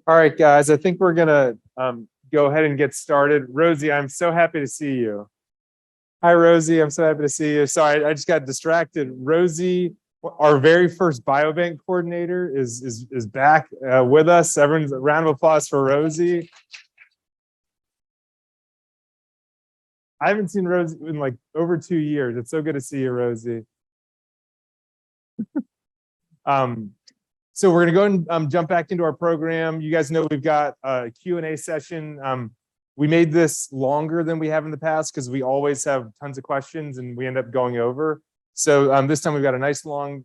All right, guys, I think we're gonna go ahead and get started. Rosie, I'm so happy to see you. Hi, Rosie, I'm so happy to see you. Sorry, I just got distracted. Rosie, our very first biobank coordinator, is back with us. Everyone's a round of applause for Rosie. I haven't seen Rosie in like over 2 years. It's so good to see you, Rosie. So we're going to go and jump back into our program. You guys know we've got a Q&A session. We made this longer than we have in the past because we always have tons of questions and we end up going over. So this time we've got a nice long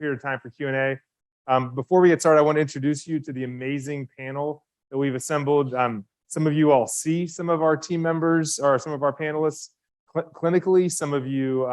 period of time for Q&A. Before we get started, I want to introduce you to the amazing panel that we've assembled. Some of you all see some of our team members or some of our panelists clinically. Some of you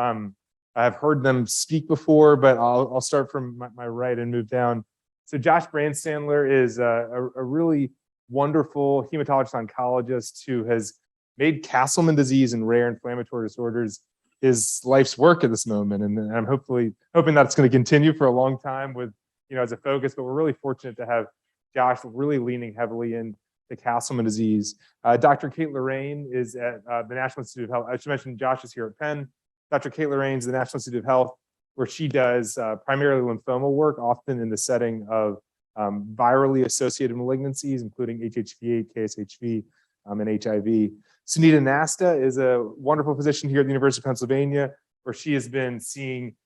I've heard them speak before, but I'll start from my right and move down. So Josh Brandstandler is a really wonderful hematologist oncologist who has made Castleman disease and rare inflammatory disorders his life's work at this moment. And I'm hoping that's going to continue for a long time with, as a focus, but we're really fortunate to have Josh really leaning heavily in the Castleman disease. Dr. Kate Lorraine is at the National Institute of Health. I should mention Josh is here at Penn. Dr. Kate Lorraine is the National Institute of Health, where she does primarily lymphoma work, often in the setting of virally associated malignancies, including HHV, KSHV, and HIV. Sunita Nasta is a wonderful physician here at the University of Pennsylvania, where she has been seeing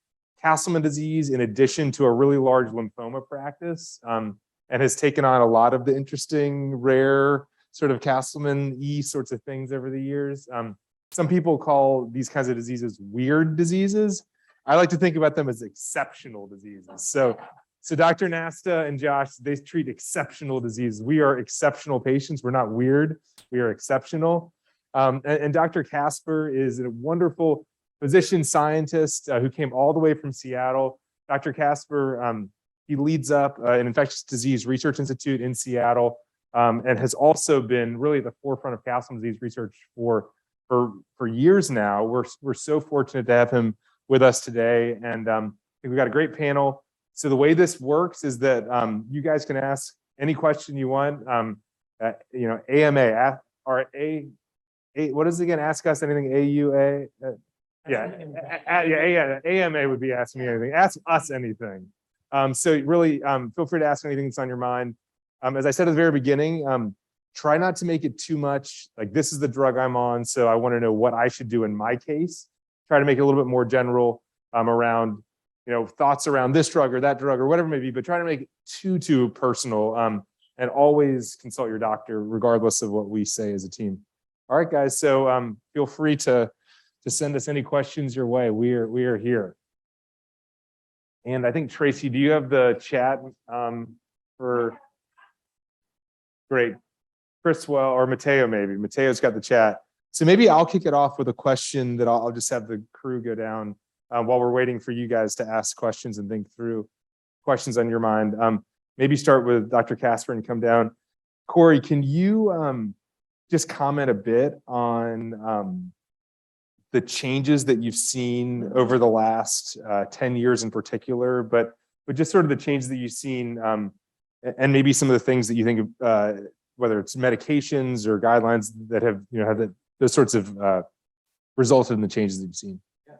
Castleman disease in addition to a really large lymphoma practice, and has taken on a lot of the interesting, rare sort of Castleman-y sorts of things over the years. Some people call these kinds of diseases weird diseases. I like to think about them as exceptional diseases. So Dr. Nasta and Josh, they treat exceptional diseases. We are exceptional patients. We're not weird. We are exceptional. And Dr. Casper is a wonderful physician scientist who came all the way from Seattle. Dr. Casper, he leads up an infectious disease research institute in Seattle, and has also been really at the forefront of Castleman disease research for years now. We're so fortunate to have him with us today, and I think we've got a great panel. So the way this works is that you guys can ask any question you want. AMA or what is it again? Ask us anything. AUA. AMA would be asking me anything. Ask us anything. So really, feel free to ask anything that's on your mind. As I said at the very beginning, try not to make it too much like this is the drug I'm on, so I want to know what I should do in my case. Try to make it a little bit more general around, thoughts around this drug or that drug or whatever it may be, but try to make it too personal, and always consult your doctor regardless of what we say as a team. All right, guys. So feel free to send us any questions your way. We are here. And I think Tracy, do you have the chat for? Great. Chriswell or Mateo, maybe. Mateo's got the chat. So maybe I'll kick it off with a question that I'll just have the crew go down while we're waiting for you guys to ask questions and think through questions on your mind. Maybe start with Dr. Casper and come down. Corey, can you just comment a bit on the changes that you've seen over the last 10 years in particular, but just sort of the changes that you've seen, and maybe some of the things that you think of, whether it's medications or guidelines that have, had those sorts of resulted in the changes that you've seen. Yeah.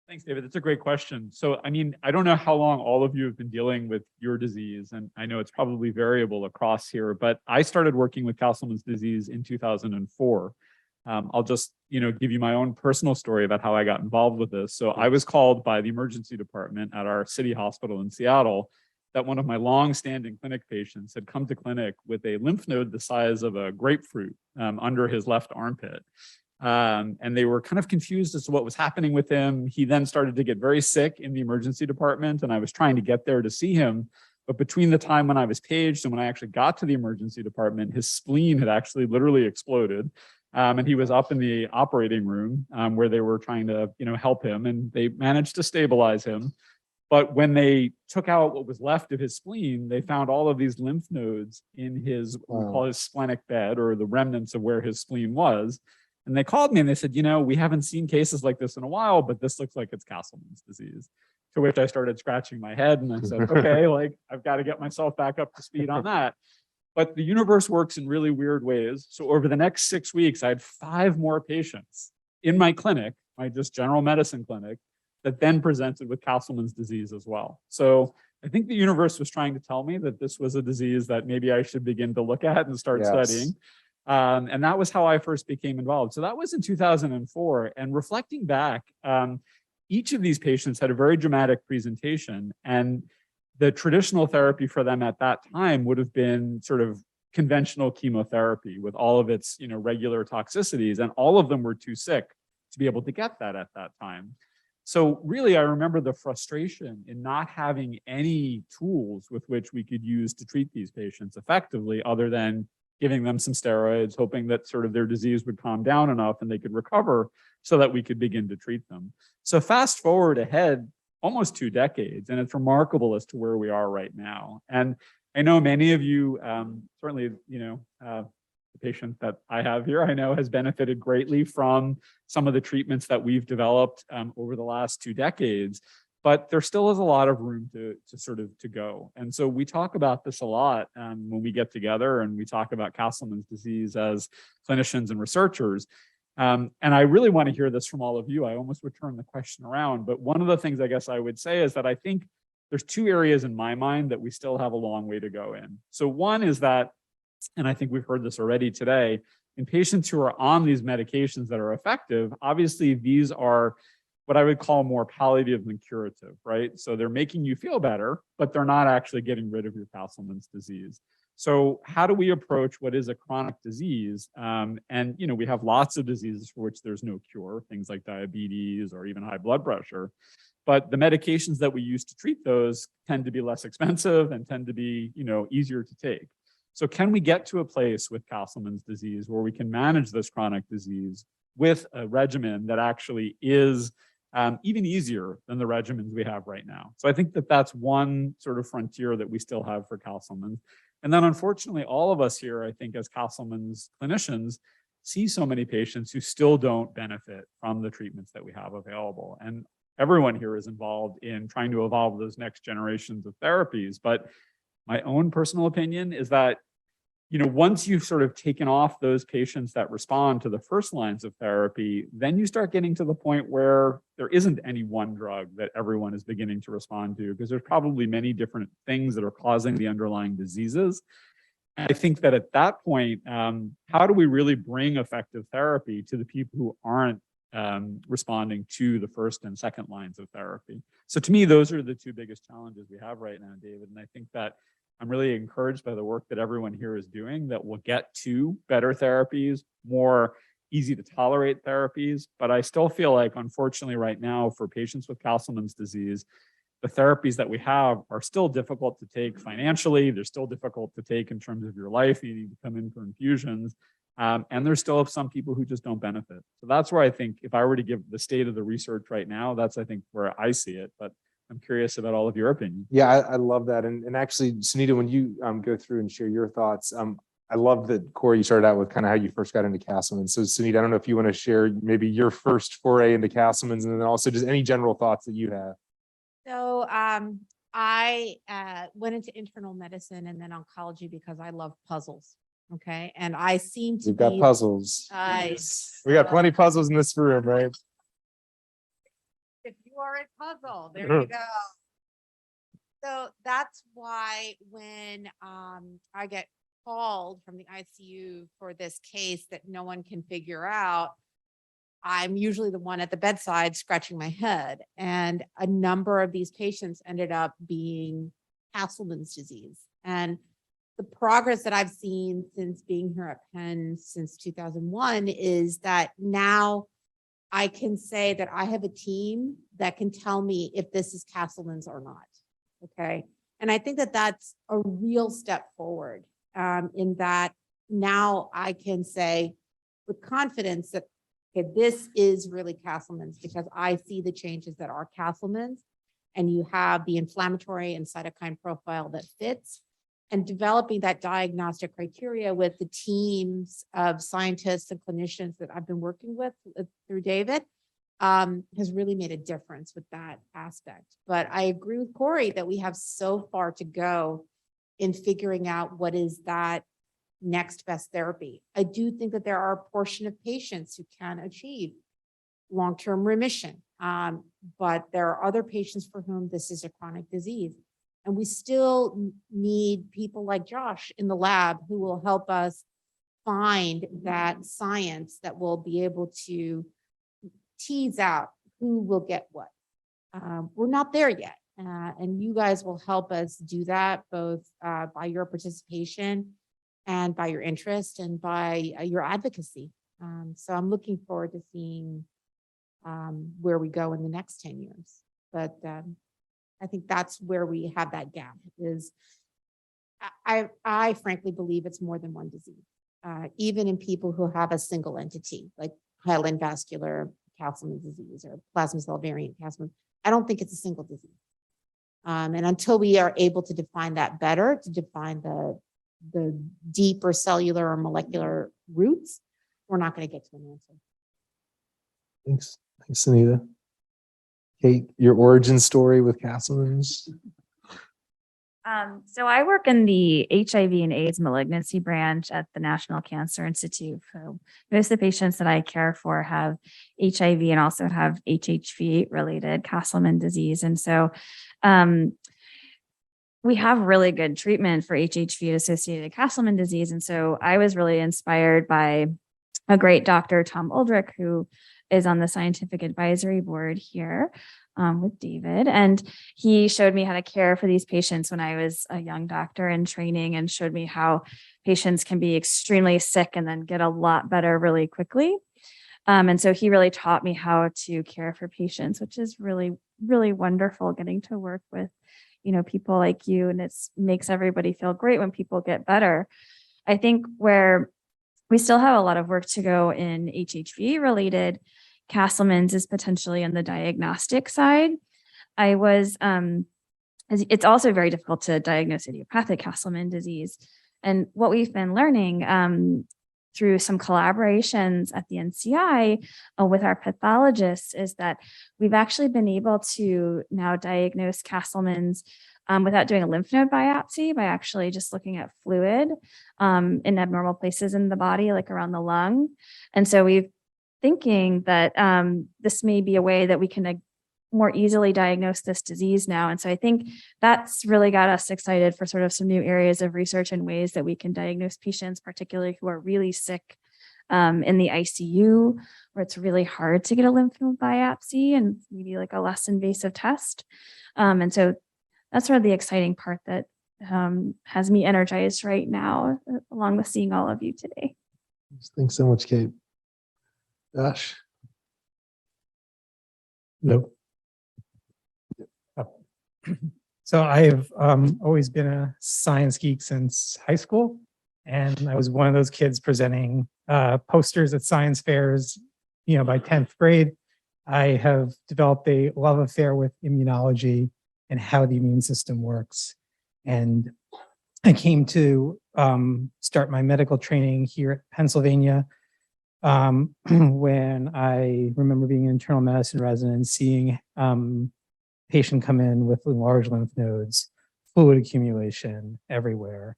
Thanks, David. That's a great question. So, I don't know how long all of you have been dealing with your disease, and I know it's probably variable across here, but I started working with Castleman's disease in 2004. I'll just, give you my own personal story about how I got involved with this. So I was called by the emergency department at our city hospital in Seattle that one of my long-standing clinic patients had come to clinic with a lymph node the size of a grapefruit under his left armpit. And they were kind of confused as to what was happening with him. He then started to get very sick in the emergency department, and I was trying to get there to see him. But between the time when I was paged and when I actually got to the emergency department, his spleen had actually literally exploded. And he was up in the operating room where they were trying to, help him, and they managed to stabilize him. But when they took out what was left of his spleen, they found all of these lymph nodes in his, what we call his splenic bed, or the remnants of where his spleen was. And they called me and they said, we haven't seen cases like this in a while, but this looks like it's Castleman's disease. To which I started scratching my head and I said, okay, like I've got to get myself back up to speed on that. But the universe works in really weird ways. So over the next 6 weeks, I had 5 more patients in my clinic, my just general medicine clinic, that then presented with Castleman's disease as well. So I think the universe was trying to tell me that this was a disease that maybe I should begin to look at and start studying. And that was how I first became involved. So that was in 2004. And reflecting back, each of these patients had a very dramatic presentation, and the traditional therapy for them at that time would have been sort of conventional chemotherapy with all of its, regular toxicities, and all of them were too sick to be able to get that at that time. So really, I remember the frustration in not having any tools with which we could use to treat these patients effectively, other than giving them some steroids, hoping that sort of their disease would calm down enough and they could recover so that we could begin to treat them. So fast forward ahead almost 2 decades, and it's remarkable as to where we are right now. And I know many of you, certainly, the patient that I have here, I know has benefited greatly from some of the treatments that we've developed over the last 2 decades, but there still is a lot of room to go. And so we talk about this a lot when we get together and we talk about Castleman's disease as clinicians and researchers. And I really want to hear this from all of you. I almost would turn the question around, but one of the things I guess I would say is that I think there's 2 areas in my mind that we still have a long way to go in. So one is that, and I think we've heard this already today, in patients who are on these medications that are effective, obviously these are what I would call more palliative than curative, right? So they're making you feel better, but they're not actually getting rid of your Castleman's disease. So how do we approach what is a chronic disease? And we have lots of diseases for which there's no cure, things like diabetes or even high blood pressure. But the medications that we use to treat those tend to be less expensive and tend to be, easier to take. So can we get to a place with Castleman's disease where we can manage this chronic disease with a regimen that actually is even easier than the regimens we have right now? So I think that that's one sort of frontier that we still have for Castleman's. And then unfortunately, all of us here, I think as Castleman's clinicians, see so many patients who still don't benefit from the treatments that we have available. And everyone here is involved in trying to evolve those next generations of therapies. But my own personal opinion is that, once you've sort of taken off those patients that respond to the first lines of therapy, then you start getting to the point where there isn't any one drug that everyone is beginning to respond to, because there's probably many different things that are causing the underlying diseases. And I think that at that point, how do we really bring effective therapy to the people who aren't responding to the first and second lines of therapy? So to me, those are the 2 biggest challenges we have right now, David. And I think that I'm really encouraged by the work that everyone here is doing, that we'll get to better therapies, more easy to tolerate therapies. But I still feel like, unfortunately, right now, for patients with Castleman's disease, the therapies that we have are still difficult to take financially. They're still difficult to take in terms of your life. You need to come in for infusions. And there's still some people who just don't benefit. So that's where I think, if I were to give the state of the research right now, that's, I think, where I see it. But I'm curious about all of your opinions. Yeah, I love that. And actually, Sunita, when you go through and share your thoughts, I love that, Corey, you started out with kind of how you first got into Castleman. So Sunita, I don't know if you want to share maybe your first foray into Castleman's, and then also just any general thoughts that you have. So I went into internal medicine and then oncology because I love puzzles. Okay. And I seem to We've got puzzles. Nice. We got plenty of puzzles in this room, right? If you are a puzzle, there you go. So that's why when I get called from the ICU for this case that no one can figure out, I'm usually the one at the bedside scratching my head. And a number of these patients ended up being Castleman's disease. And the progress that I've seen since being here at Penn since 2001 is that now I can say that I have a team that can tell me if this is Castleman's or not. Okay. And I think that that's a real step forward in that now I can say with confidence that, okay, this is really Castleman's, because I see the changes that are Castleman's, and you have the inflammatory and cytokine profile that fits, and developing that diagnostic criteria with the teams of scientists and clinicians that I've been working with through David. has really made a difference with that aspect. But I agree with Corey that we have so far to go in figuring out what is that next best therapy. I do think that there are a portion of patients who can achieve long-term remission. But there are other patients for whom this is a chronic disease. And we still need people like Josh in the lab who will help us find that science that will be able to tease out who will get what. We're not there yet. And you guys will help us do that both by your participation and by your interest and by your advocacy. So I'm looking forward to seeing where we go in the next 10 years. But I think that's where we have that gap is I frankly believe it's more than one disease. Even in people who have a single entity, like hyaline vascular Castleman disease or plasma cell variant Castleman, I don't think it's a single disease. And until we are able to define that better, to define the deeper cellular or molecular roots, we're not going to get to an answer. Thanks, Anita. Kate, your origin story with Castleman's? So I work in the HIV and AIDS malignancy branch at the National Cancer Institute. So most of the patients that I care for have HIV and also have HHV related Castleman disease. And so we have really good treatment for HHV associated Castleman disease. And so I was really inspired by a great doctor, Tom Uldrich, who is on the scientific advisory board here with David. And he showed me how to care for these patients when I was a young doctor in training and showed me how patients can be extremely sick and then get a lot better really quickly. And so he really taught me how to care for patients, which is really, really wonderful getting to work with, people like you. And it makes everybody feel great when people get better. I think where we still have a lot of work to go in HHV related Castleman's is potentially on the diagnostic side. It's also very difficult to diagnose idiopathic Castleman disease. And what we've been learning through some collaborations at the NCI with our pathologists is that we've actually been able to now diagnose Castleman's without doing a lymph node biopsy, by actually just looking at fluid in abnormal places in the body, like around the lung. And so we've thinking that this may be a way that we can more easily diagnose this disease now. And so I think that's really got us excited for sort of some new areas of research and ways that we can diagnose patients, particularly who are really sick in the ICU, where it's really hard to get a lymph node biopsy and maybe like a less invasive test. And so that's sort of the exciting part that has me energized right now, along with seeing all of you today. Thanks so much, Kate. Josh? No. So I've always been a science geek since high school, and I was one of those kids presenting posters at science fairs. By 10th grade, I have developed a love affair with immunology and how the immune system works. And I came to start my medical training here at Pennsylvania when I remember being an internal medicine resident and seeing patient come in with large lymph nodes, fluid accumulation everywhere.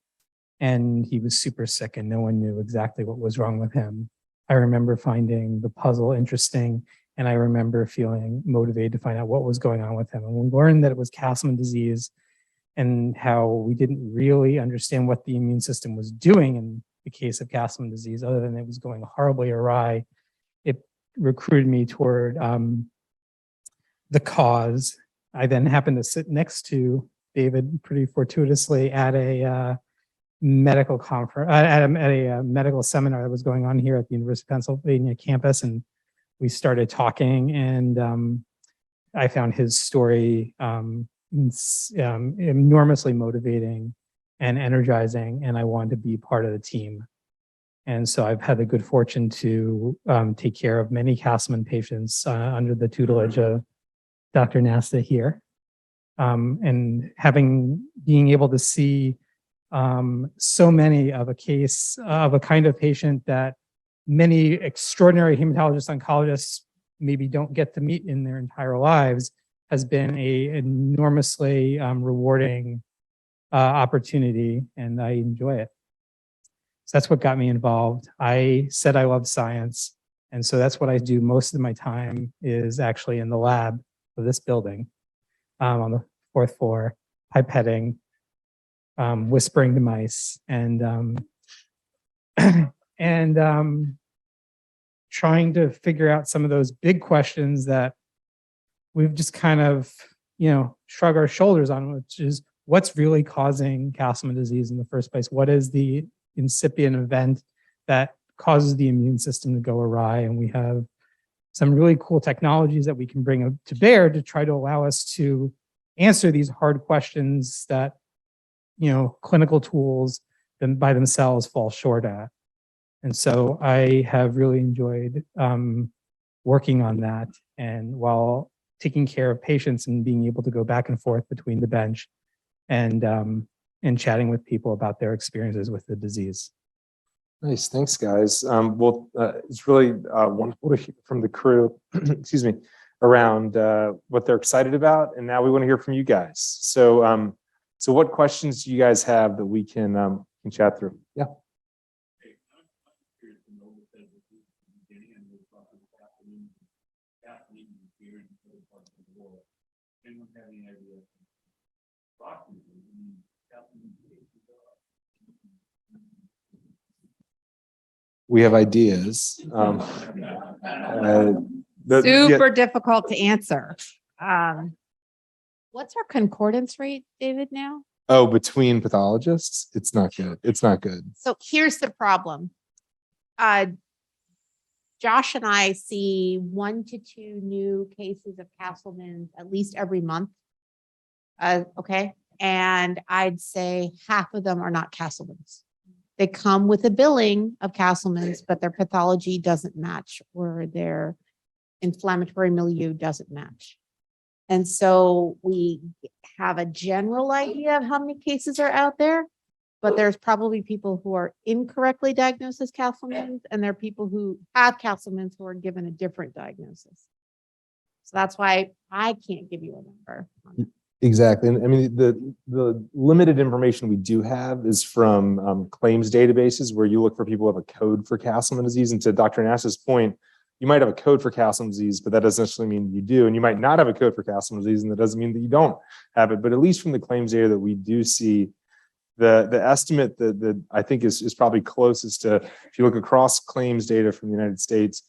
And he was super sick and no one knew exactly what was wrong with him. I remember finding the puzzle interesting, and I remember feeling motivated to find out what was going on with him. And we learned that it was Castleman disease and how we didn't really understand what the immune system was doing in the case of Castleman disease, other than it was going horribly awry. It recruited me toward the cause. I then happened to sit next to David pretty fortuitously at a medical conference, at a medical seminar that was going on here at the University of Pennsylvania campus. And we started talking, and I found his story enormously motivating and energizing, and I wanted to be part of the team. And so I've had the good fortune to take care of many Castleman patients under the tutelage of Dr. Nasta here. And being able to see so many of a case of a kind of patient that many extraordinary hematologists, oncologists maybe don't get to meet in their entire lives has been a enormously rewarding opportunity, and I enjoy it. So that's what got me involved. I said I love science, and so that's what I do most of my time is actually in the lab of this building on the 4th floor, pipetting, whispering to mice, and trying to figure out some of those big questions that we've just kind of, shrug our shoulders on, which is what's really causing Castleman disease in the first place? What is the incipient event that causes the immune system to go awry? And we have some really cool technologies that we can bring to bear to try to allow us to answer these hard questions that, clinical tools then by themselves fall short at. And so I have really enjoyed working on that, and while taking care of patients and being able to go back and forth between the bench and chatting with people about their experiences with the disease. Nice, thanks, guys. Well, it's really wonderful to hear from the crew, excuse me, around what they're excited about, and now we want to hear from you guys. So, so what questions do you guys have that we can chat through? Yeah. We have ideas. Super difficult to answer. What's our concordance rate, David, now? Oh, between pathologists, it's not good. It's not good. So here's the problem. Josh and I see 1 to 2 new cases of Castleman's at least every month. Okay. And I'd say half of them are not Castleman's. They come with a billing of Castleman's, but their pathology doesn't match, or their inflammatory milieu doesn't match. And so we have a general idea of how many cases are out there, but there's probably people who are incorrectly diagnosed as Castleman's, and there are people who have Castleman's who are given a different diagnosis. So that's why I can't give you a number. Exactly. And I mean, the limited information we do have is from claims databases where you look for people who have a code for Castleman disease. And to Dr. Nash's point, you might have a code for Castleman disease, but that doesn't necessarily mean you do. And you might not have a code for Castleman disease, and that doesn't mean that you don't have it. But at least from the claims data that we do see, the estimate that I think is probably closest to, if you look across claims data from the United States,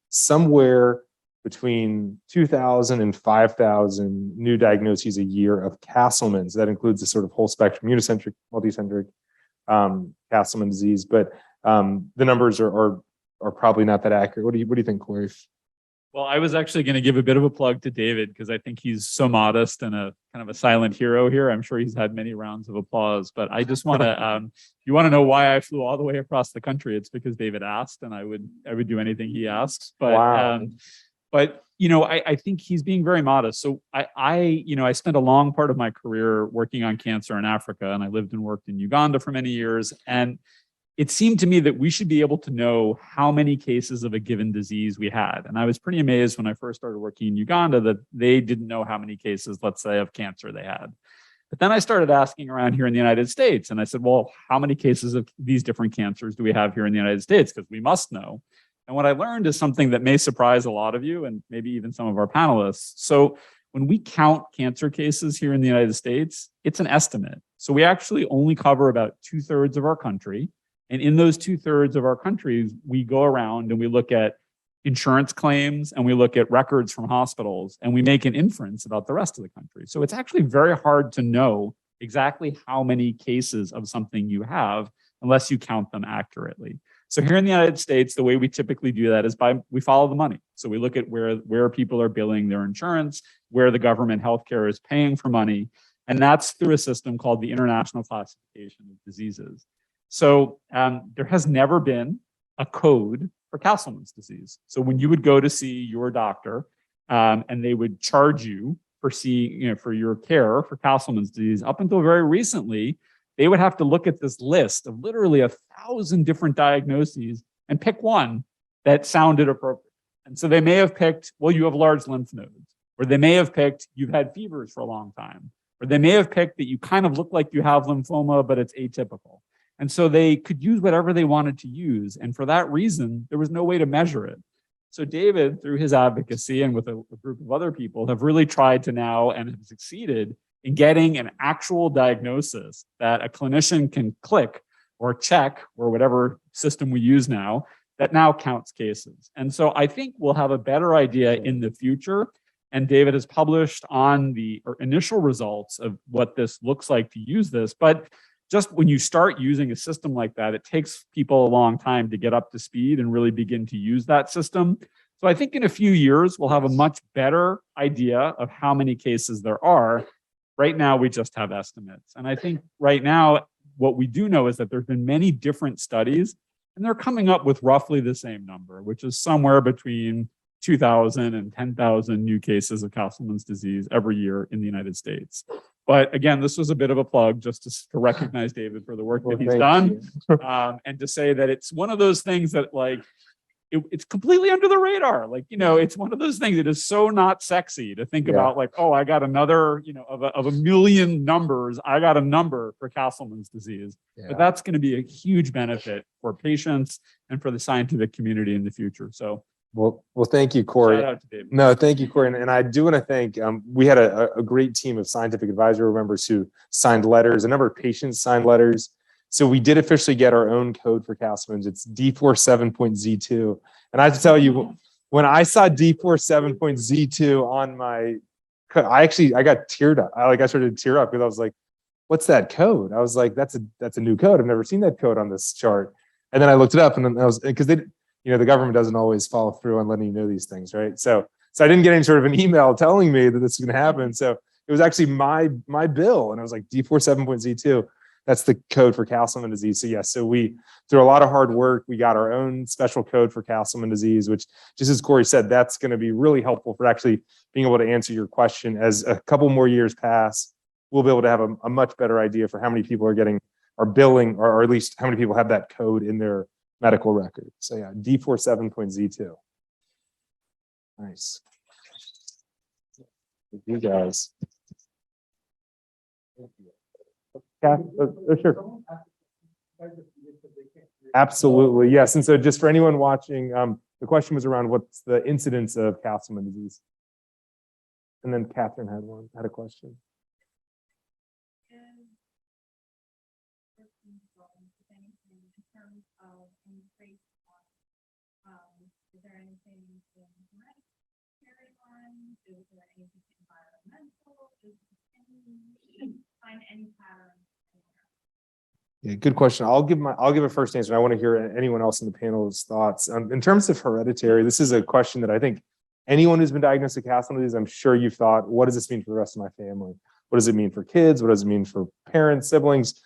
somewhere between 2,000 and 5,000 new diagnoses a year of Castleman's. That includes the sort of whole spectrum, unicentric, multicentric Castleman disease. But the numbers are probably not that accurate. What do you think, Corey? Well, I was actually going to give a bit of a plug to David because I think he's so modest and a kind of a silent hero here. I'm sure he's had many rounds of applause, but I just want to, you want to know why I flew all the way across the country? It's because David asked, and I would do anything he asks. But wow. But I think he's being very modest. So I spent a long part of my career working on cancer in Africa, and I lived and worked in Uganda for many years. And it seemed to me that we should be able to know how many cases of a given disease we had. And I was pretty amazed when I first started working in Uganda that they didn't know how many cases, let's say, of cancer they had. But then I started asking around here in the United States, and I said, well, how many cases of these different cancers do we have here in the United States? Because we must know. And what I learned is something that may surprise a lot of you and maybe even some of our panelists. So when we count cancer cases here in the United States, it's an estimate. So we actually only cover about 2/3 of our country. And in those 2/3 of our countries, we go around and we look at insurance claims and we look at records from hospitals, and we make an inference about the rest of the country. So it's actually very hard to know exactly how many cases of something you have unless you count them accurately. So here in the United States, the way we typically do that is we follow the money. So we look at where people are billing their insurance, where the government healthcare is paying for money. And that's through a system called the International Classification of Diseases. So there has never been a code for Castleman's disease. So when you would go to see your doctor and they would charge you for for your care for Castleman's disease, up until very recently, they would have to look at this list of literally 1,000 different diagnoses and pick one that sounded appropriate. And so they may have picked, well, you have large lymph nodes, or they may have picked, you've had fevers for a long time, or they may have picked that you kind of look like you have lymphoma, but it's atypical. And so they could use whatever they wanted to use. And for that reason, there was no way to measure it. So David, through his advocacy and with a group of other people, have really tried to now and have succeeded in getting an actual diagnosis that a clinician can click or check, or whatever system we use now, that now counts cases. And so I think we'll have a better idea in the future. And David has published on the initial results of what this looks like to use this. But just when you start using a system like that, it takes people a long time to get up to speed and really begin to use that system. So I think in a few years, we'll have a much better idea of how many cases there are. Right now, we just have estimates. And I think right now, what we do know is that there's been many different studies, and they're coming up with roughly the same number, which is somewhere between 2,000 and 10,000 new cases of Castleman's disease every year in the United States. But again, this was a bit of a plug just to recognize David for the work that he's done, and to say that it's one of those things that like, it's completely under the radar. Like, you know, it's one of those things that is so not sexy to think about like, oh, I got another, you know, of a million numbers, I got a number for Castleman's disease. But that's going to be a huge benefit for patients and for the scientific community in the future. So Well, thank you, Corey. shout out to David. No, thank you, Corey. And I do want to thank, we had a great team of scientific advisory members who signed letters. A number of patients signed letters. So we did officially get our own code for Castleman's. It's D47.Z2. And I have to tell you, when I saw D47.Z2 on my, I got teared up. I started to tear up because I was like, what's that code? I was like, that's a new code. I've never seen that code on this chart. And then I looked it up, and then I was, because they, you know, the government doesn't always follow through on letting you know these things, right? So I didn't get any sort of an email telling me that this was going to happen. So it was actually my bill, and I was like, D47.Z2. That's the code for Castleman disease. So yes, so we, through a lot of hard work, we got our own special code for Castleman disease, which, just as Corey said, that's going to be really helpful for actually being able to answer your question. As a couple more years pass, we'll be able to have a much better idea for how many people are getting our billing, or at least how many people have that code in their medical record. So yeah, D47.Z2. Nice. You guys. Yeah, sure. Absolutely, yes. And so just for anyone watching, the question was around what's the incidence of Castleman disease. And then Catherine had a question. Is there anything hereditary on? Is there anything environmental? Find any pattern? Yeah, good question. I'll give a first answer. I want to hear anyone else in the panel's thoughts. In terms of hereditary, this is a question that I think anyone who's been diagnosed with Castleman disease, I'm sure you've thought, what does this mean for the rest of my family? What does it mean for kids? What does it mean for parents, siblings?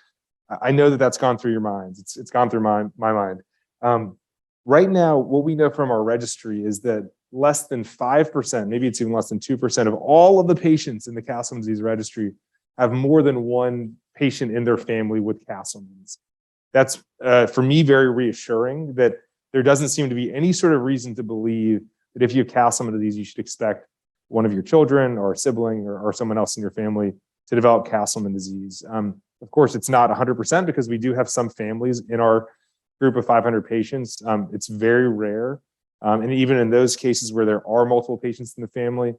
I know that that's gone through your minds. It's gone through my mind. Right now, what we know from our registry is that less than 5%, maybe it's even less than 2% of all of the patients in the Castleman disease registry have more than one patient in their family with Castleman's. That's, for me, very reassuring that there doesn't seem to be any sort of reason to believe that if you have Castleman disease, you should expect one of your children or a sibling or someone else in your family to develop Castleman disease. Of course, it's not 100% because we do have some families in our group of 500 patients. It's very rare. And even in those cases where there are multiple patients in the family,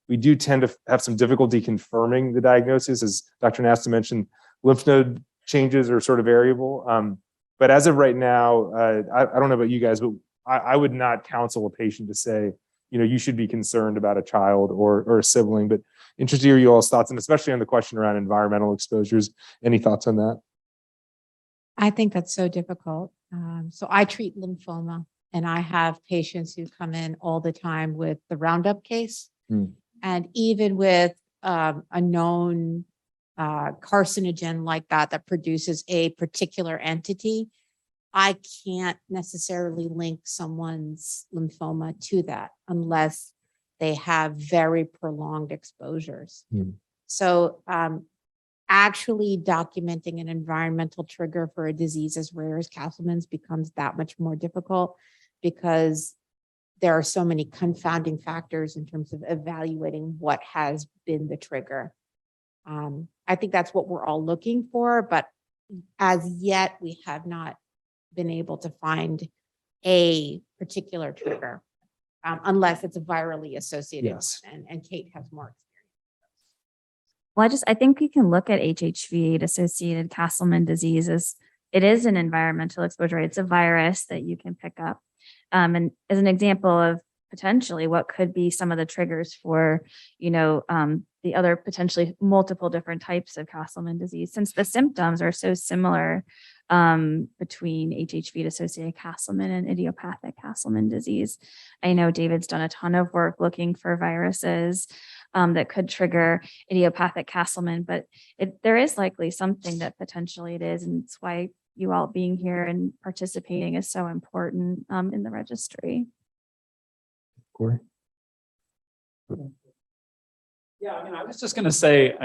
we do tend to have some difficulty confirming the diagnosis. As Dr. Nasta mentioned, lymph node changes are sort of variable. But as of right now, I don't know about you guys, but I would not counsel a patient to say, you know, you should be concerned about a child or a sibling. But interested to hear you all's thoughts, and especially on the question around environmental exposures. Any thoughts on that? I think that's so difficult. So I treat lymphoma, and I have patients who come in all the time with the Roundup case. And even with a known carcinogen like that produces a particular entity, I can't necessarily link someone's lymphoma to that unless they have very prolonged exposures. So actually documenting an environmental trigger for a disease as rare as Castleman's becomes that much more difficult, because there are so many confounding factors in terms of evaluating what has been the trigger. I think that's what we're all looking for, but as yet we have not been able to find a particular trigger, unless it's a virally associated Yes. one, and Kate has more experience. Well, I think we can look at HHV associated Castleman disease as it is an environmental exposure. It's a virus that you can pick up. And as an example of potentially what could be some of the triggers for, the other potentially multiple different types of Castleman disease, since the symptoms are so similar between HHV associated Castleman and idiopathic Castleman disease. I know David's done a ton of work looking for viruses that could trigger idiopathic Castleman, but there is likely something that potentially it is, and it's why you all being here and participating is so important in the registry. Corey? Yeah, I was just going to say,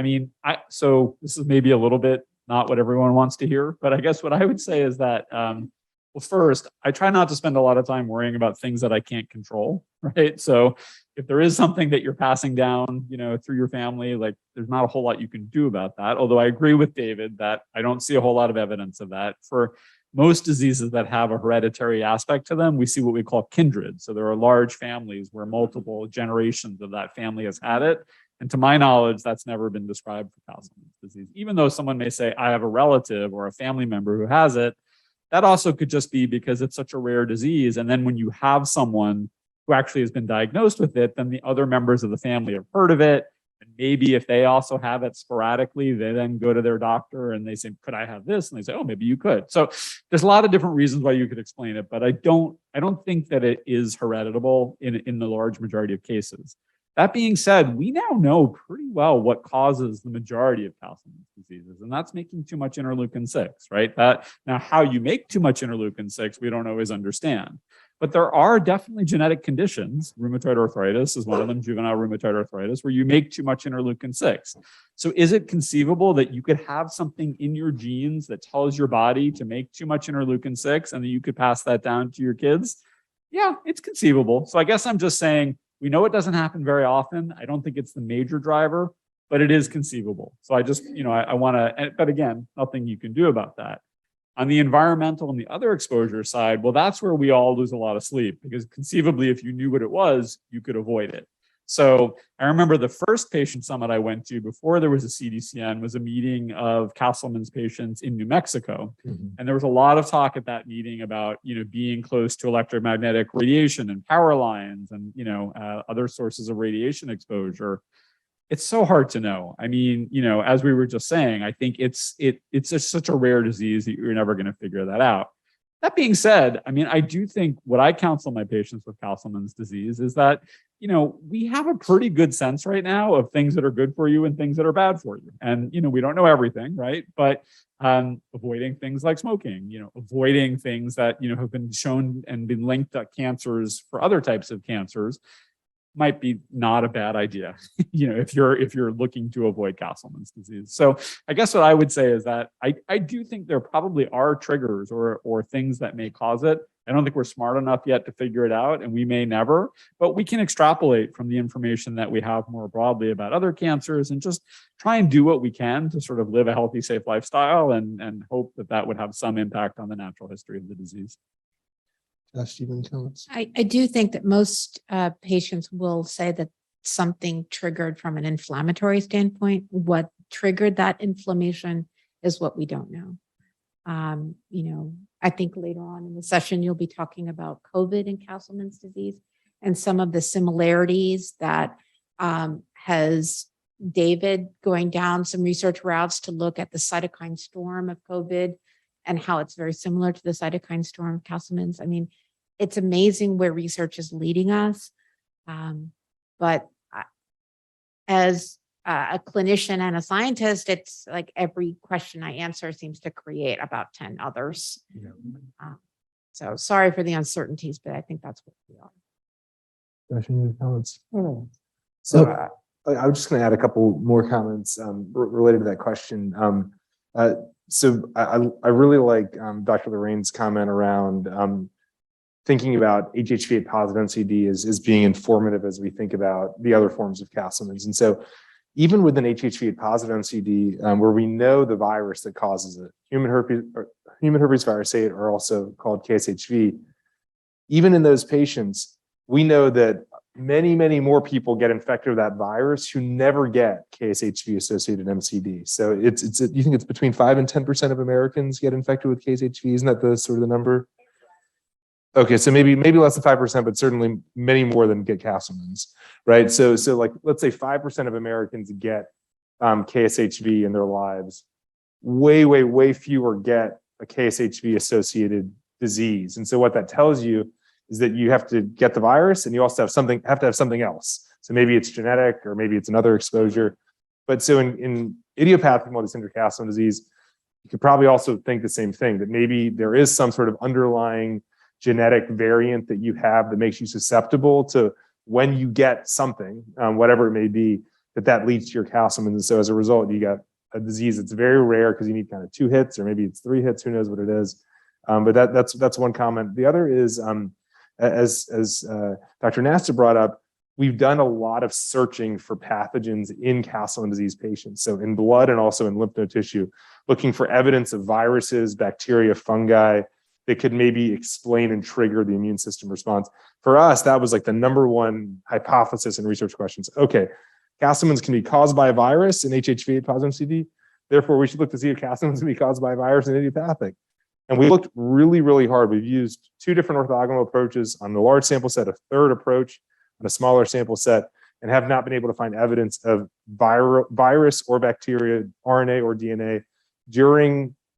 so this is maybe a little bit not what everyone wants to hear, but I guess what I would say is that, well, first, I try not to spend a lot of time worrying about things that I can't control, right? So if there is something that you're passing down, through your family, like there's not a whole lot you can do about that. Although I agree with David that I don't see a whole lot of evidence of that. For most diseases that have a hereditary aspect to them, we see what we call kindred. So there are large families where multiple generations of that family has had it. And to my knowledge, that's never been described for Castleman's disease. Even though someone may say, I have a relative or a family member who has it, that also could just be because it's such a rare disease. And then when you have someone who actually has been diagnosed with it, then the other members of the family have heard of it. And maybe if they also have it sporadically, they then go to their doctor and they say, could I have this? And they say, oh, maybe you could. So there's a lot of different reasons why you could explain it, but I don't think that it is hereditable in the large majority of cases. That being said, we now know pretty well what causes the majority of Castleman's diseases, and that's making too much interleukin-6, right? Now, how you make too much interleukin-6, we don't always understand. But there are definitely genetic conditions, rheumatoid arthritis is one of them, juvenile rheumatoid arthritis, where you make too much interleukin-6. So is it conceivable that you could have something in your genes that tells your body to make too much interleukin-6 and that you could pass that down to your kids? Yeah, it's conceivable. So I guess I'm just saying, we know it doesn't happen very often. I don't think it's the major driver, but it is conceivable. So I just, I want to, but again, nothing you can do about that. On the environmental and the other exposure side, well, that's where we all lose a lot of sleep, because conceivably, if you knew what it was, you could avoid it. So I remember the first patient summit I went to before there was a CDCN was a meeting of Castleman's patients in New Mexico. Mm-hmm. And there was a lot of talk at that meeting about, being close to electromagnetic radiation and power lines and, other sources of radiation exposure. It's so hard to know. As we were just saying, I think it's just such a rare disease that you're never going to figure that out. That being said, I do think what I counsel my patients with Castleman's disease is that, we have a pretty good sense right now of things that are good for you and things that are bad for you. And, we don't know everything, right? But avoiding things like smoking, avoiding things that, have been shown and been linked to cancers for other types of cancers might be not a bad idea, if you're looking to avoid Castleman's disease. So I guess what I would say is that I do think there probably are triggers or things that may cause it. I don't think we're smart enough yet to figure it out, and we may never, but we can extrapolate from the information that we have more broadly about other cancers and just try and do what we can to sort of live a healthy, safe lifestyle and hope that would have some impact on the natural history of the disease. I do think that most patients will say that something triggered from an inflammatory standpoint. What triggered that inflammation is what we don't know. I think later on in the session, you'll be talking about COVID and Castleman's disease and some of the similarities that has David going down some research routes to look at the cytokine storm of COVID and how it's very similar to the cytokine storm of Castleman's. It's amazing where research is leading us. But as a clinician and a scientist, it's like every question I answer seems to create about 10 others. Yeah. So sorry for the uncertainties, but I think that's what we are. Comments? So I was just going to add a couple more comments related to that question. So I really like Dr. Lorraine's comment around thinking about HHV8 positive MCD as being informative as we think about the other forms of Castleman's. And so even with an HHV8 positive MCD, where we know the virus that causes it, human herpes virus 8, or also called KSHV, even in those patients, we know that many more people get infected with that virus who never get KSHV associated MCD. So you think it's between 5 and 10% of Americans get infected with KSHV? Isn't that the sort of the number? Okay, so maybe less than 5%, but certainly many more than get Castleman's, right? So like, let's say 5% of Americans get KSHV in their lives. Way fewer get a KSHV associated disease. And so what that tells you is that you have to get the virus, and you also have to have something else. So maybe it's genetic, or maybe it's another exposure. But so in idiopathic multicentric Castleman disease, you could probably also think the same thing, that maybe there is some sort of underlying genetic variant that you have that makes you susceptible to, when you get something, whatever it may be, that leads to your Castleman. And so as a result, you got a disease that's very rare because you need kind of 2 hits, or maybe it's 3 hits, who knows what it is. But that's one comment. The other is, as Dr. Nasta brought up, we've done a lot of searching for pathogens in Castleman disease patients. So in blood and also in lymph node tissue, looking for evidence of viruses, bacteria, fungi that could maybe explain and trigger the immune system response. For us, that was like the #1 hypothesis and research questions. Okay, Castleman's can be caused by a virus in HHV8 positive MCD. Therefore, we should look to see if Castleman's can be caused by a virus in idiopathic. And we looked really hard. We've used 2 different orthogonal approaches on the large sample set, a third approach on a smaller sample set, and have not been able to find evidence of virus or bacteria, RNA or DNA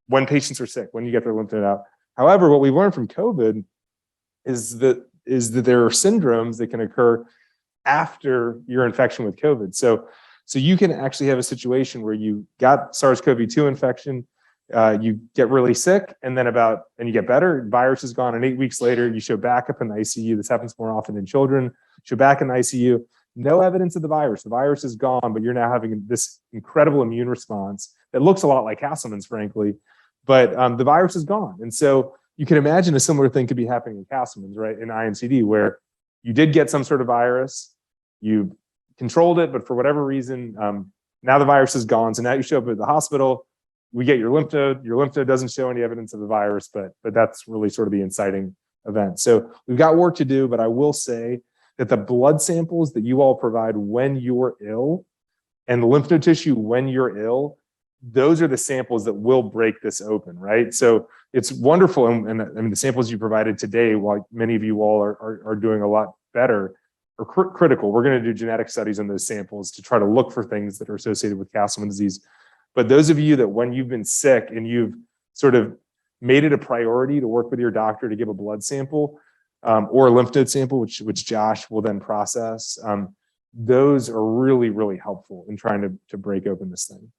when patients are sick, when you get their lymph node out. However, what we learned from COVID is that there are syndromes that can occur after your infection with COVID. So you can actually have a situation where you got SARS-CoV-2 infection, you get really sick, and you get better, virus is gone, and 8 weeks later, you show back up in the ICU. This happens more often in children. Show back in the ICU, no evidence of the virus. The virus is gone, but you're now having this incredible immune response that looks a lot like Castleman's, frankly, but the virus is gone. And so you can imagine a similar thing could be happening in Castleman's, right, in IMCD, where you did get some sort of virus, you controlled it, but for whatever reason, now the virus is gone. So now you show up at the hospital, we get your lymph node doesn't show any evidence of the virus, but that's really sort of the inciting event. So we've got work to do, but I will say that the blood samples that you all provide when you're ill, and the lymph node tissue when you're ill, those are the samples that will break this open, right? So it's wonderful. And I mean, the samples you provided today, while many of you all are doing a lot better, are critical. We're going to do genetic studies on those samples to try to look for things that are associated with Castleman disease. But those of you that when you've been sick and you've sort of made it a priority to work with your doctor to give a blood sample or a lymph node sample, which Josh will then process, those are really helpful in trying to break open this thing.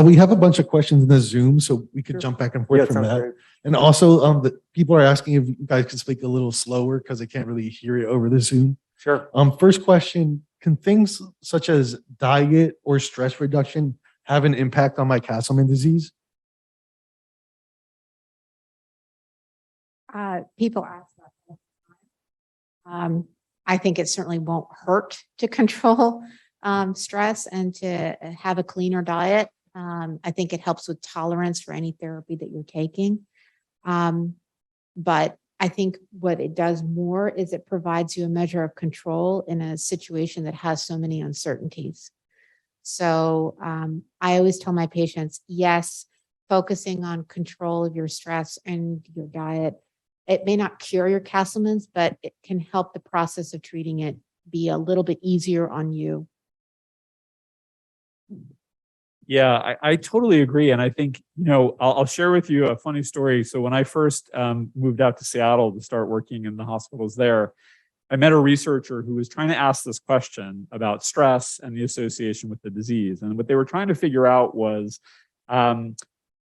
We have a bunch of questions in the Zoom, so we could jump back and forth from sounds that. great. And also, the people are asking if you guys can speak a little slower because they can't really hear it over the Zoom. Sure. First question, can things such as diet or stress reduction have an impact on my Castleman disease? People ask that all the time. I think it certainly won't hurt to control stress and to have a cleaner diet. I think it helps with tolerance for any therapy that you're taking. But I think what it does more is it provides you a measure of control in a situation that has so many uncertainties. So I always tell my patients, yes, focusing on control of your stress and your diet, it may not cure your Castleman's, but it can help the process of treating it be a little bit easier on you. Yeah, I totally agree. And I think, I'll share with you a funny story. So when I first moved out to Seattle to start working in the hospitals there, I met a researcher who was trying to ask this question about stress and the association with the disease. And what they were trying to figure out was,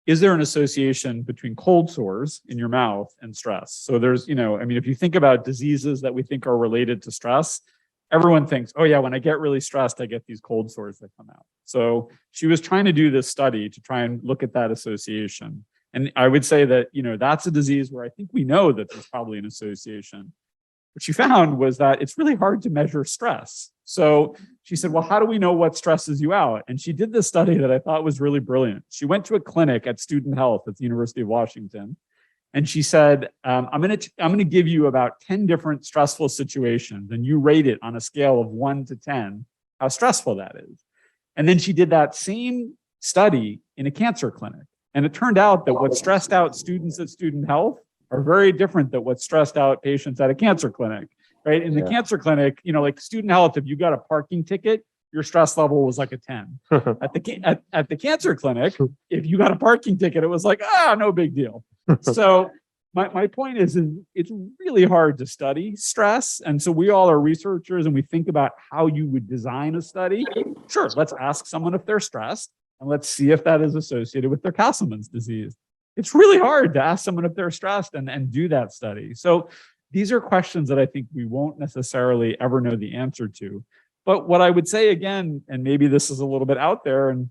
is there an association between cold sores in your mouth and stress? So there's, if you think about diseases that we think are related to stress, everyone thinks, oh yeah, when I get really stressed, I get these cold sores that come out. So she was trying to do this study to try and look at that association. And I would say that, that's a disease where I think we know that there's probably an association. What she found was that it's really hard to measure stress. So she said, well, how do we know what stresses you out? And she did this study that I thought was really brilliant. She went to a clinic at Student Health at the University of Washington. And she said, I'm going to give you about 10 different stressful situations, and you rate it on a scale of 1 to 10, how stressful that is. And then she did that same study in a cancer clinic. And it turned out that what stressed out students at Student Health are very different than what stressed out patients at a cancer clinic, right? In the cancer clinic, like Student Health, if you got a parking ticket, your stress level was like a 10. At the cancer clinic, if you got a parking ticket, it was like, no big deal. So my point is it's really hard to study stress. And so we all are researchers and we think about how you would design a study. Sure, let's ask someone if they're stressed and let's see if that is associated with their Castleman's disease. It's really hard to ask someone if they're stressed and do that study. So these are questions that I think we won't necessarily ever know the answer to. But what I would say again, and maybe this is a little bit out there and,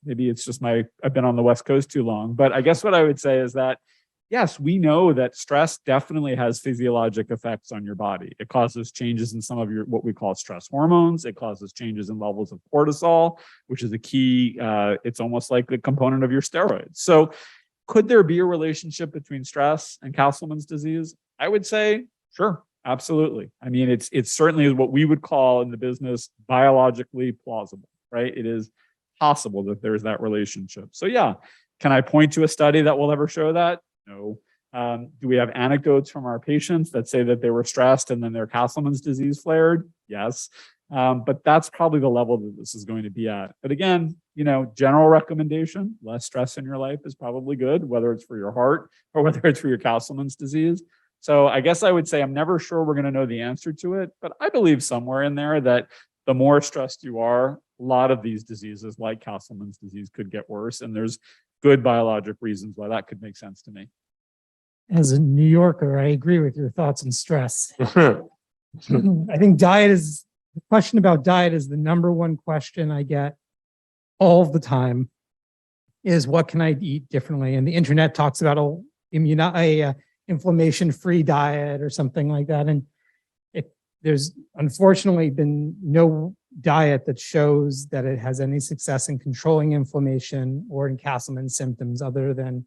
maybe it's just I've been on the West Coast too long, but I guess what I would say is that, yes, we know that stress definitely has physiologic effects on your body. It causes changes in some of what we call stress hormones. It causes changes in levels of cortisol, which is a key, it's almost like a component of your steroids. So could there be a relationship between stress and Castleman's disease? I would say, sure. Absolutely. I mean, it's certainly what we would call in the business biologically plausible, right? It is possible that there's that relationship. So yeah, can I point to a study that will ever show that? No. Do we have anecdotes from our patients that say that they were stressed and then their Castleman's disease flared? Yes. But that's probably the level that this is going to be at. But again, general recommendation, less stress in your life is probably good, whether it's for your heart or whether it's for your Castleman's disease. So I guess I would say I'm never sure we're going to know the answer to it, but I believe somewhere in there that the more stressed you are, a lot of these diseases like Castleman's disease could get worse. And there's good biologic reasons why that could make sense to me. As a New Yorker, I agree with your thoughts on stress. I think the question about diet is the number one question I get all the time is what can I eat differently? And the internet talks about a inflammation-free diet or something like that. And there's unfortunately been no diet that shows that it has any success in controlling inflammation or in Castleman symptoms other than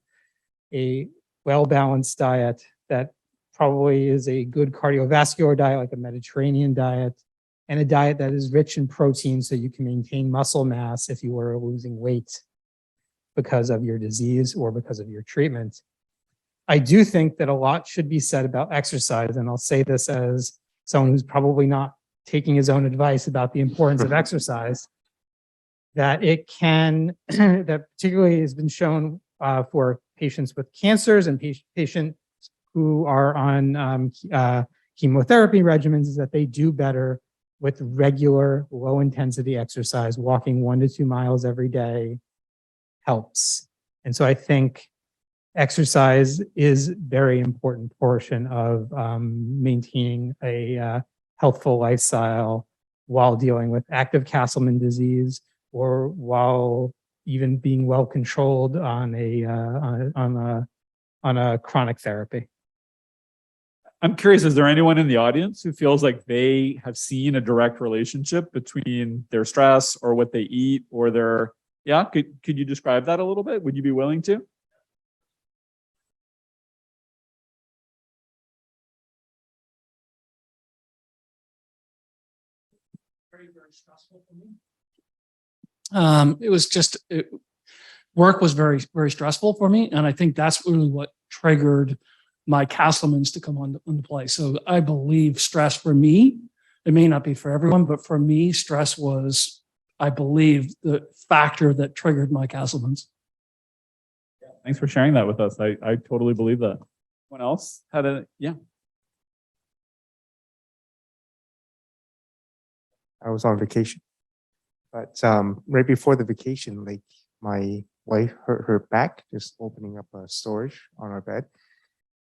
a well-balanced diet that probably is a good cardiovascular diet, like a Mediterranean diet, and a diet that is rich in protein so you can maintain muscle mass if you are losing weight because of your disease or because of your treatment. I do think that a lot should be said about exercise, and I'll say this as someone who's probably not taking his own advice about the importance of exercise, that that particularly has been shown for patients with cancers and patients who are on chemotherapy regimens, is that they do better with regular low intensity exercise. Walking 1 to 2 miles every day helps. And so I think exercise is a very important portion of maintaining a healthful lifestyle while dealing with active Castleman disease or while even being well controlled on a chronic therapy. I'm curious, is there anyone in the audience who feels like they have seen a direct relationship between their stress or what they eat or their, could you describe that a little bit? Would you be willing to? Very stressful for me. Work was very, very stressful for me. And I think that's really what triggered my Castlemans to come into play. So I believe stress for me, it may not be for everyone, but for me, stress was, I believe, the factor that triggered my Castlemans. Thanks for sharing that with us. I totally believe that. Anyone else had a, I was on vacation, but right before the vacation, like my wife hurt her back just opening up a storage on our bed,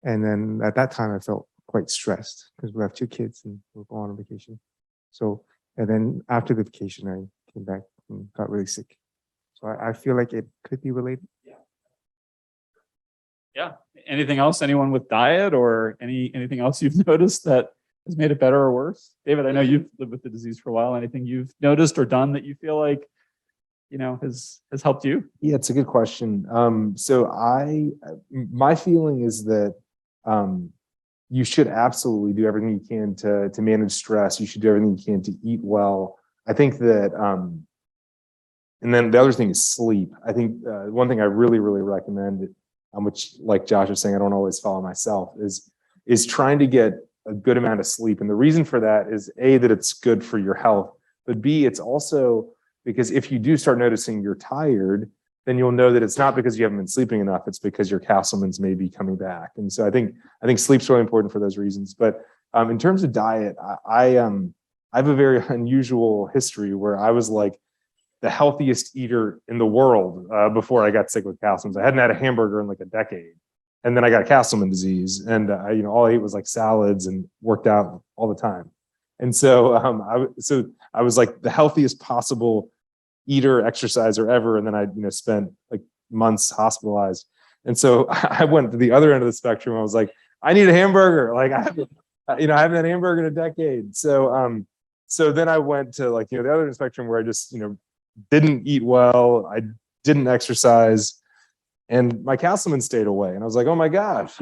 and then at that time I felt quite stressed because we have 2 kids and we're going on vacation. So and then after the vacation, I came back and got really sick. So I feel like it could be related. Yeah. Anything else? Anyone with diet or anything else you've noticed that has made it better or worse? David, I know you've lived with the disease for a while. Anything you've noticed or done that you feel like, has helped you? Yeah, it's a good question. So my feeling is that you should absolutely do everything you can to manage stress. You should do everything you can to eat well. I think that, and then the other thing is sleep. I think one thing I really, really recommend, which like Josh was saying, I don't always follow myself, is trying to get a good amount of sleep. And the reason for that is A, that it's good for your health, but B, it's also because if you do start noticing you're tired, then you'll know that it's not because you haven't been sleeping enough, it's because your Castlemans may be coming back. And so I think sleep's really important for those reasons. But in terms of diet, I have a very unusual history where I was like the healthiest eater in the world before I got sick with Castlemans. I hadn't had a hamburger in like a decade. And then I got Castleman disease, and all I ate was like salads and worked out all the time. And so I was like the healthiest possible eater, exerciser ever. And then I spent like months hospitalized. And so I went to the other end of the spectrum. I was like, I need a hamburger. Like I haven't had a hamburger in a decade. So then I went to like the other end of the spectrum where I just didn't eat well. I didn't exercise. And my Castleman stayed away. And I was like, oh my gosh,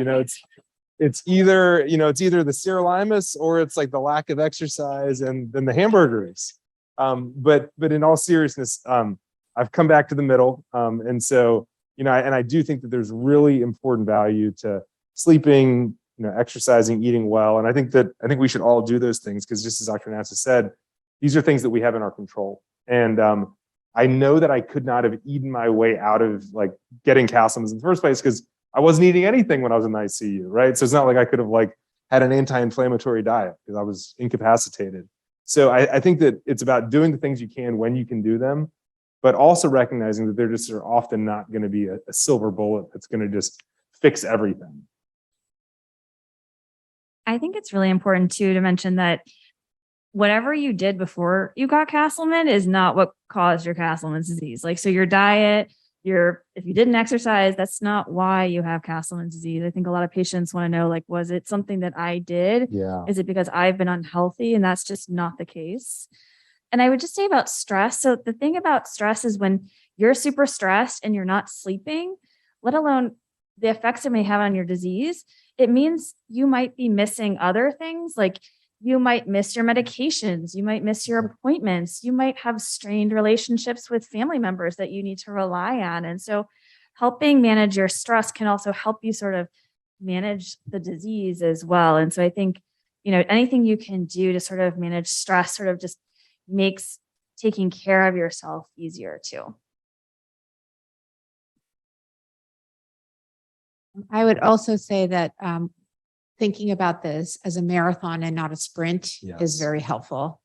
it's either the sirolimus or it's like the lack of exercise and then the hamburgers. But in all seriousness, I've come back to the middle. And so, and I do think that there's really important value to sleeping, exercising, eating well. And I think we should all do those things because just as Dr. Nassa said, these are things that we have in our control. And I know that I could not have eaten my way out of like getting Castlemans in the first place because I wasn't eating anything when I was in the ICU, right? So it's not like I could have like had an anti-inflammatory diet because I was incapacitated. So I think that it's about doing the things you can when you can do them, but also recognizing that they're just are often not going to be a silver bullet that's going to just fix everything. I think it's really important too to mention that whatever you did before you got Castleman is not what caused your Castleman's disease. Like, so your diet, if you didn't exercise, that's not why you have Castleman's disease. I think a lot of patients want to know, like, was it something that I did? Yeah. Is it because I've been unhealthy? And that's just not the case. And I would just say about stress. So the thing about stress is when you're super stressed and you're not sleeping, let alone the effects it may have on your disease, it means you might be missing other things. Like you might miss your medications, you might miss your appointments, you might have strained relationships with family members that you need to rely on. And so helping manage your stress can also help you sort of manage the disease as well. And so I think, anything you can do to sort of manage stress sort of just makes taking care of yourself easier too. I would also say that thinking about this as a marathon and not a sprint is very helpful.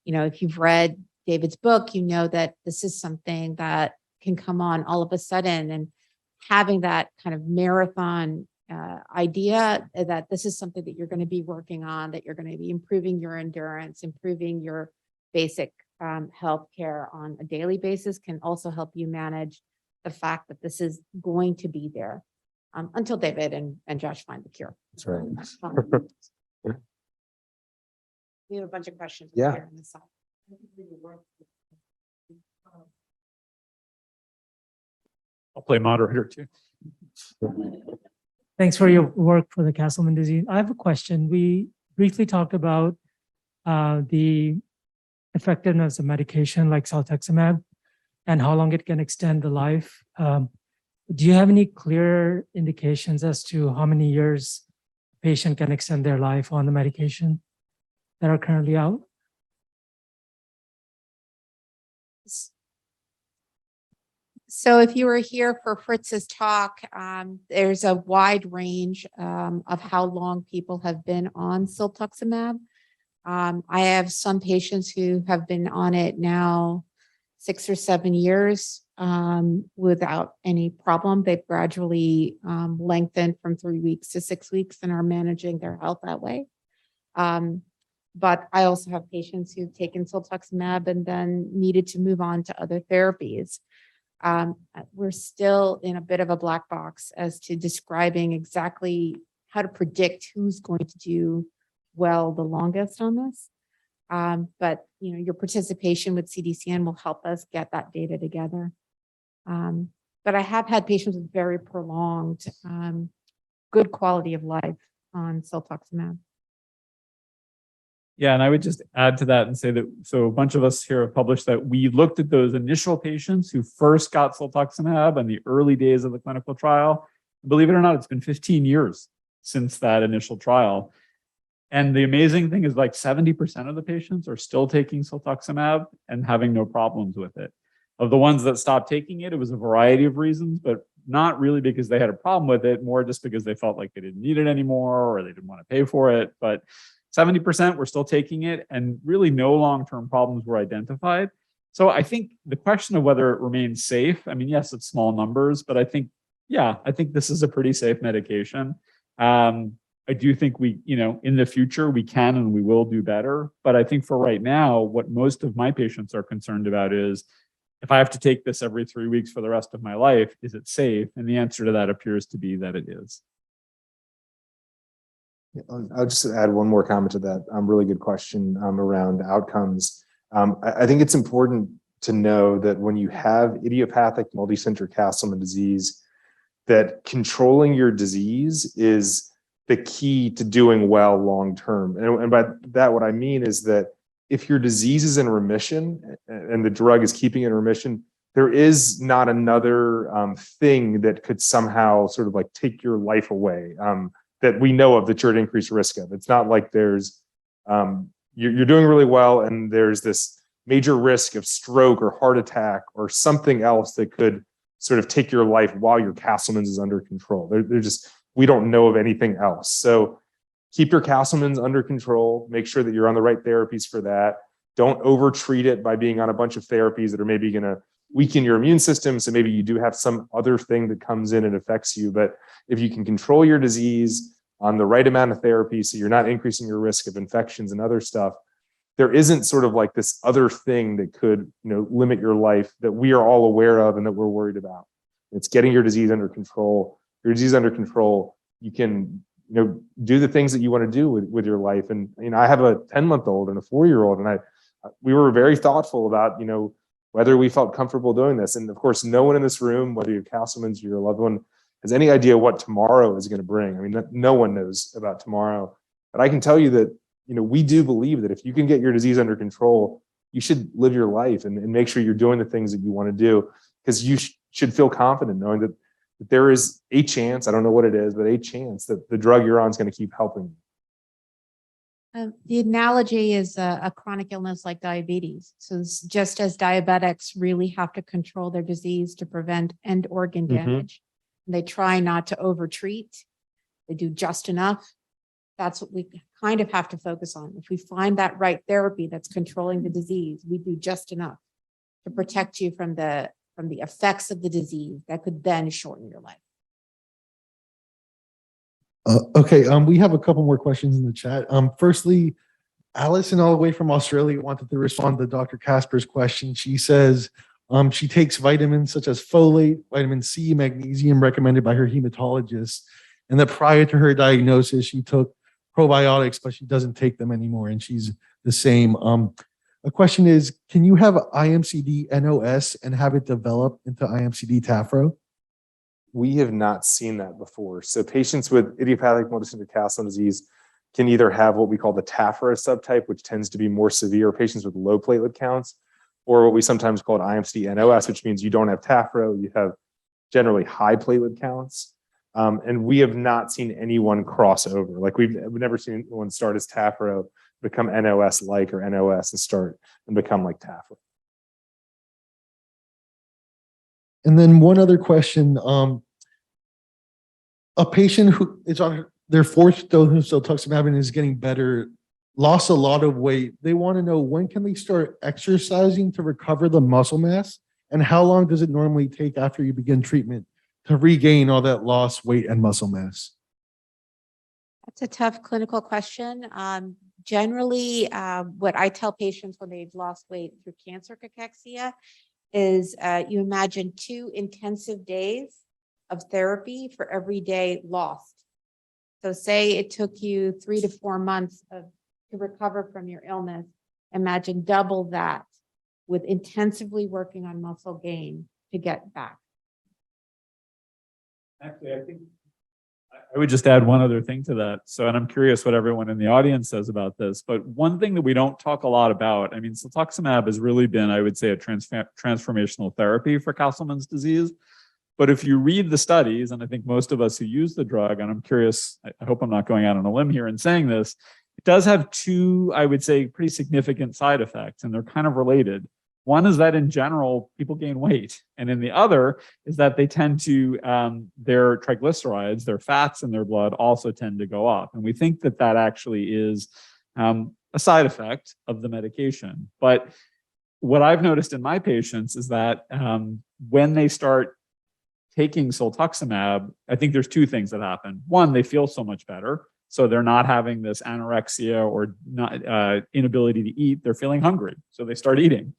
If you've read David's book, you know that this is something that can come on all of a sudden, and having that kind of marathon idea that this is something that you're going to be working on, that you're going to be improving your endurance, improving your basic health care on a daily basis can also help you manage the fact that this is going to be there until David and Josh find the cure. That's right. We have a bunch of questions. Yeah. Here on this side. I'll play moderator too. Thanks for your work for the Castleman disease. I have a question. We briefly talked about the effectiveness of medication like Siltuximab and how long it can extend the life. Do you have any clear indications as to how many years a patient can extend their life on the medication that are currently out? So if you were here for Fritz's talk, there's a wide range of how long people have been on Siltuximab. I have some patients who have been on it now 6 or 7 years without any problem. They've gradually lengthened from 3 weeks to 6 weeks and are managing their health that way. But I also have patients who've taken Siltuximab and then needed to move on to other therapies. we're still in a bit of a black box as to describing exactly how to predict who's going to do well the longest on this. But you know, your participation with CDCN will help us get that data together. But I have had patients with very prolonged, good quality of life on Siltuximab. Yeah, and I would just add to that and say that, so a bunch of us here have published that we looked at those initial patients who first got Siltuximab in the early days of the clinical trial. Believe it or not, it's been 15 years since that initial trial. And the amazing thing is like 70% of the patients are still taking Siltuximab and having no problems with it. Of the ones that stopped taking it, it was a variety of reasons, but not really because they had a problem with it, more just because they felt like they didn't need it anymore or they didn't want to pay for it. But 70% were still taking it and really no long-term problems were identified. So I think the question of whether it remains safe, I mean, yes, it's small numbers, but I think, yeah, I think this is a pretty safe medication. I do think we, you know, in the future, we can and we will do better. But I think for right now, what most of my patients are concerned about is, if I have to take this every 3 weeks for the rest of my life, is it safe? And the answer to that appears to be that it is. I'll just add one more comment to that. Really good question around outcomes. I think it's important to know that when you have idiopathic multicenter Castleman disease, that controlling your disease is the key to doing well long term. And by that, what I mean is that if your disease is in remission and the drug is keeping it in remission, there is not another thing that could somehow sort of like take your life away that we know of that you're at increased risk of. It's not like there's, you're doing really well and there's this major risk of stroke or heart attack or something else that could sort of take your life while your Castleman's is under control. They're just, we don't know of anything else. So keep your Castleman's under control, make sure that you're on the right therapies for that. Don't overtreat it by being on a bunch of therapies that are maybe going to weaken your immune system. So maybe you do have some other thing that comes in and affects you. But if you can control your disease on the right amount of therapy, so you're not increasing your risk of infections and other stuff, there isn't sort of like this other thing that could, you know, limit your life that we are all aware of and that we're worried about. It's getting your disease under control. Your disease under control, you can, you know, do the things that you want to do with your life. And, you know, I have a 10-month-old and a 4-year-old, and we were very thoughtful about, you know, whether we felt comfortable doing this. And of course, no one in this room, whether you're Castleman's or your loved one, has any idea what tomorrow is going to bring. I mean, no one knows about tomorrow. But I can tell you that, you know, we do believe that if you can get your disease under control, you should live your life and make sure you're doing the things that you want to do, because you should feel confident knowing that there is a chance, I don't know what it is, but a chance that the drug you're on is going to keep helping you. The analogy is a chronic illness like diabetes. So just as diabetics really have to control their disease to prevent end organ damage, they try not to overtreat, they do just enough. That's what we kind of have to focus on. If we find that right therapy that's controlling the disease, we do just enough to protect you from the effects of the disease that could then shorten your life. Okay, we have a couple more questions in the chat. Firstly, Allison, all the way from Australia, wanted to respond to Dr. Casper's question. She says she takes vitamins such as folate, vitamin C, magnesium recommended by her hematologist, and that prior to her diagnosis, she took probiotics, but she doesn't take them anymore, and she's the same. A question is, can you have IMCD NOS and have it develop into IMCD Tafro? We have not seen that before. So patients with idiopathic multicenter Castleman disease can either have what we call the Tafro subtype, which tends to be more severe, patients with low platelet counts, or what we sometimes call IMCD NOS, which means you don't have Tafro, you have generally high platelet counts. And we have not seen anyone cross over. Like we've never seen anyone start as Tafro, become NOS-like or NOS and start and become like Tafro. And then one other question, a patient who is on their 4th dose of Siltuximab and is getting better, lost a lot of weight. They want to know, when can they start exercising to recover the muscle mass? And how long does it normally take after you begin treatment to regain all that lost weight and muscle mass? That's a tough clinical question. Generally, what I tell patients when they've lost weight through cancer cachexia is you imagine 2 intensive days of therapy for every day lost. So say it took you 3 to 4 months to recover from your illness. Imagine double that with intensively working on muscle gain to get back. Actually, I think I would just add one other thing to that. So, and I'm curious what everyone in the audience says about this, but one thing that we don't talk a lot about, I mean, Siltuximab has really been, I would say, a transformational therapy for Castleman's disease. But if you read the studies, and I think most of us who use the drug, and I'm curious, I hope I'm not going out on a limb here in saying this, it does have 2, I would say, pretty significant side effects, and they're kind of related. One is that in general, people gain weight. And then the other is that they tend to, their triglycerides, their fats in their blood also tend to go up. And we think that that actually is a side effect of the medication. But what I've noticed in my patients is that when they start taking Siltuximab, I think there's 2 things that happen. One, they feel so much better. So they're not having this anorexia or not, inability to eat. They're feeling hungry. So they start eating.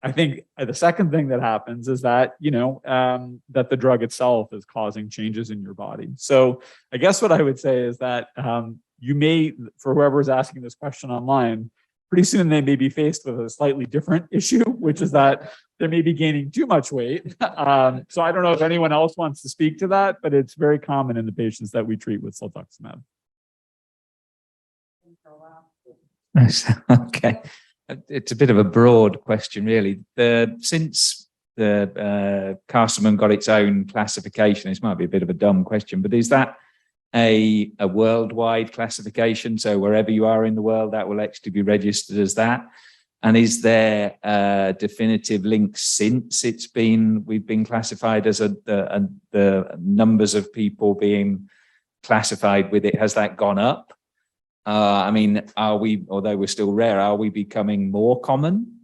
I think the second thing that happens is that, that the drug itself is causing changes in your body. So I guess what I would say is that you may, for whoever's asking this question online, pretty soon they may be faced with a slightly different issue, which is that they may be gaining too much weight. So I don't know if anyone else wants to speak to that, but it's very common in the patients that we treat with Siltuximab. Okay. It's a bit of a broad question, really. Since the Castleman got its own classification, this might be a bit of a dumb question, but is that a worldwide classification? So wherever you are in the world, that will actually be registered as that. And is there a definitive link since we've been classified as the numbers of people being classified with it, has that gone up? I mean, are we, although we're still rare, are we becoming more common?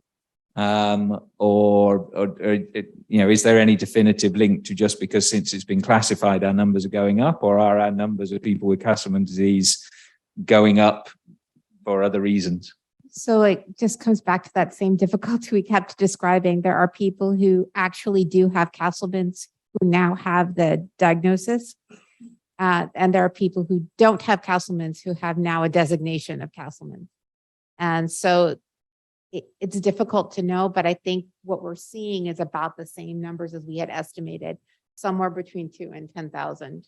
Or is there any definitive link to just because since it's been classified, our numbers are going up, or are our numbers of people with Castleman disease going up for other reasons? So it just comes back to that same difficulty we kept describing. There are people who actually do have Castleman's who now have the diagnosis. And there are people who don't have Castleman's who have now a designation of Castleman. And so it's difficult to know, but I think what we're seeing is about the same numbers as we had estimated, somewhere between 2 and 10,000.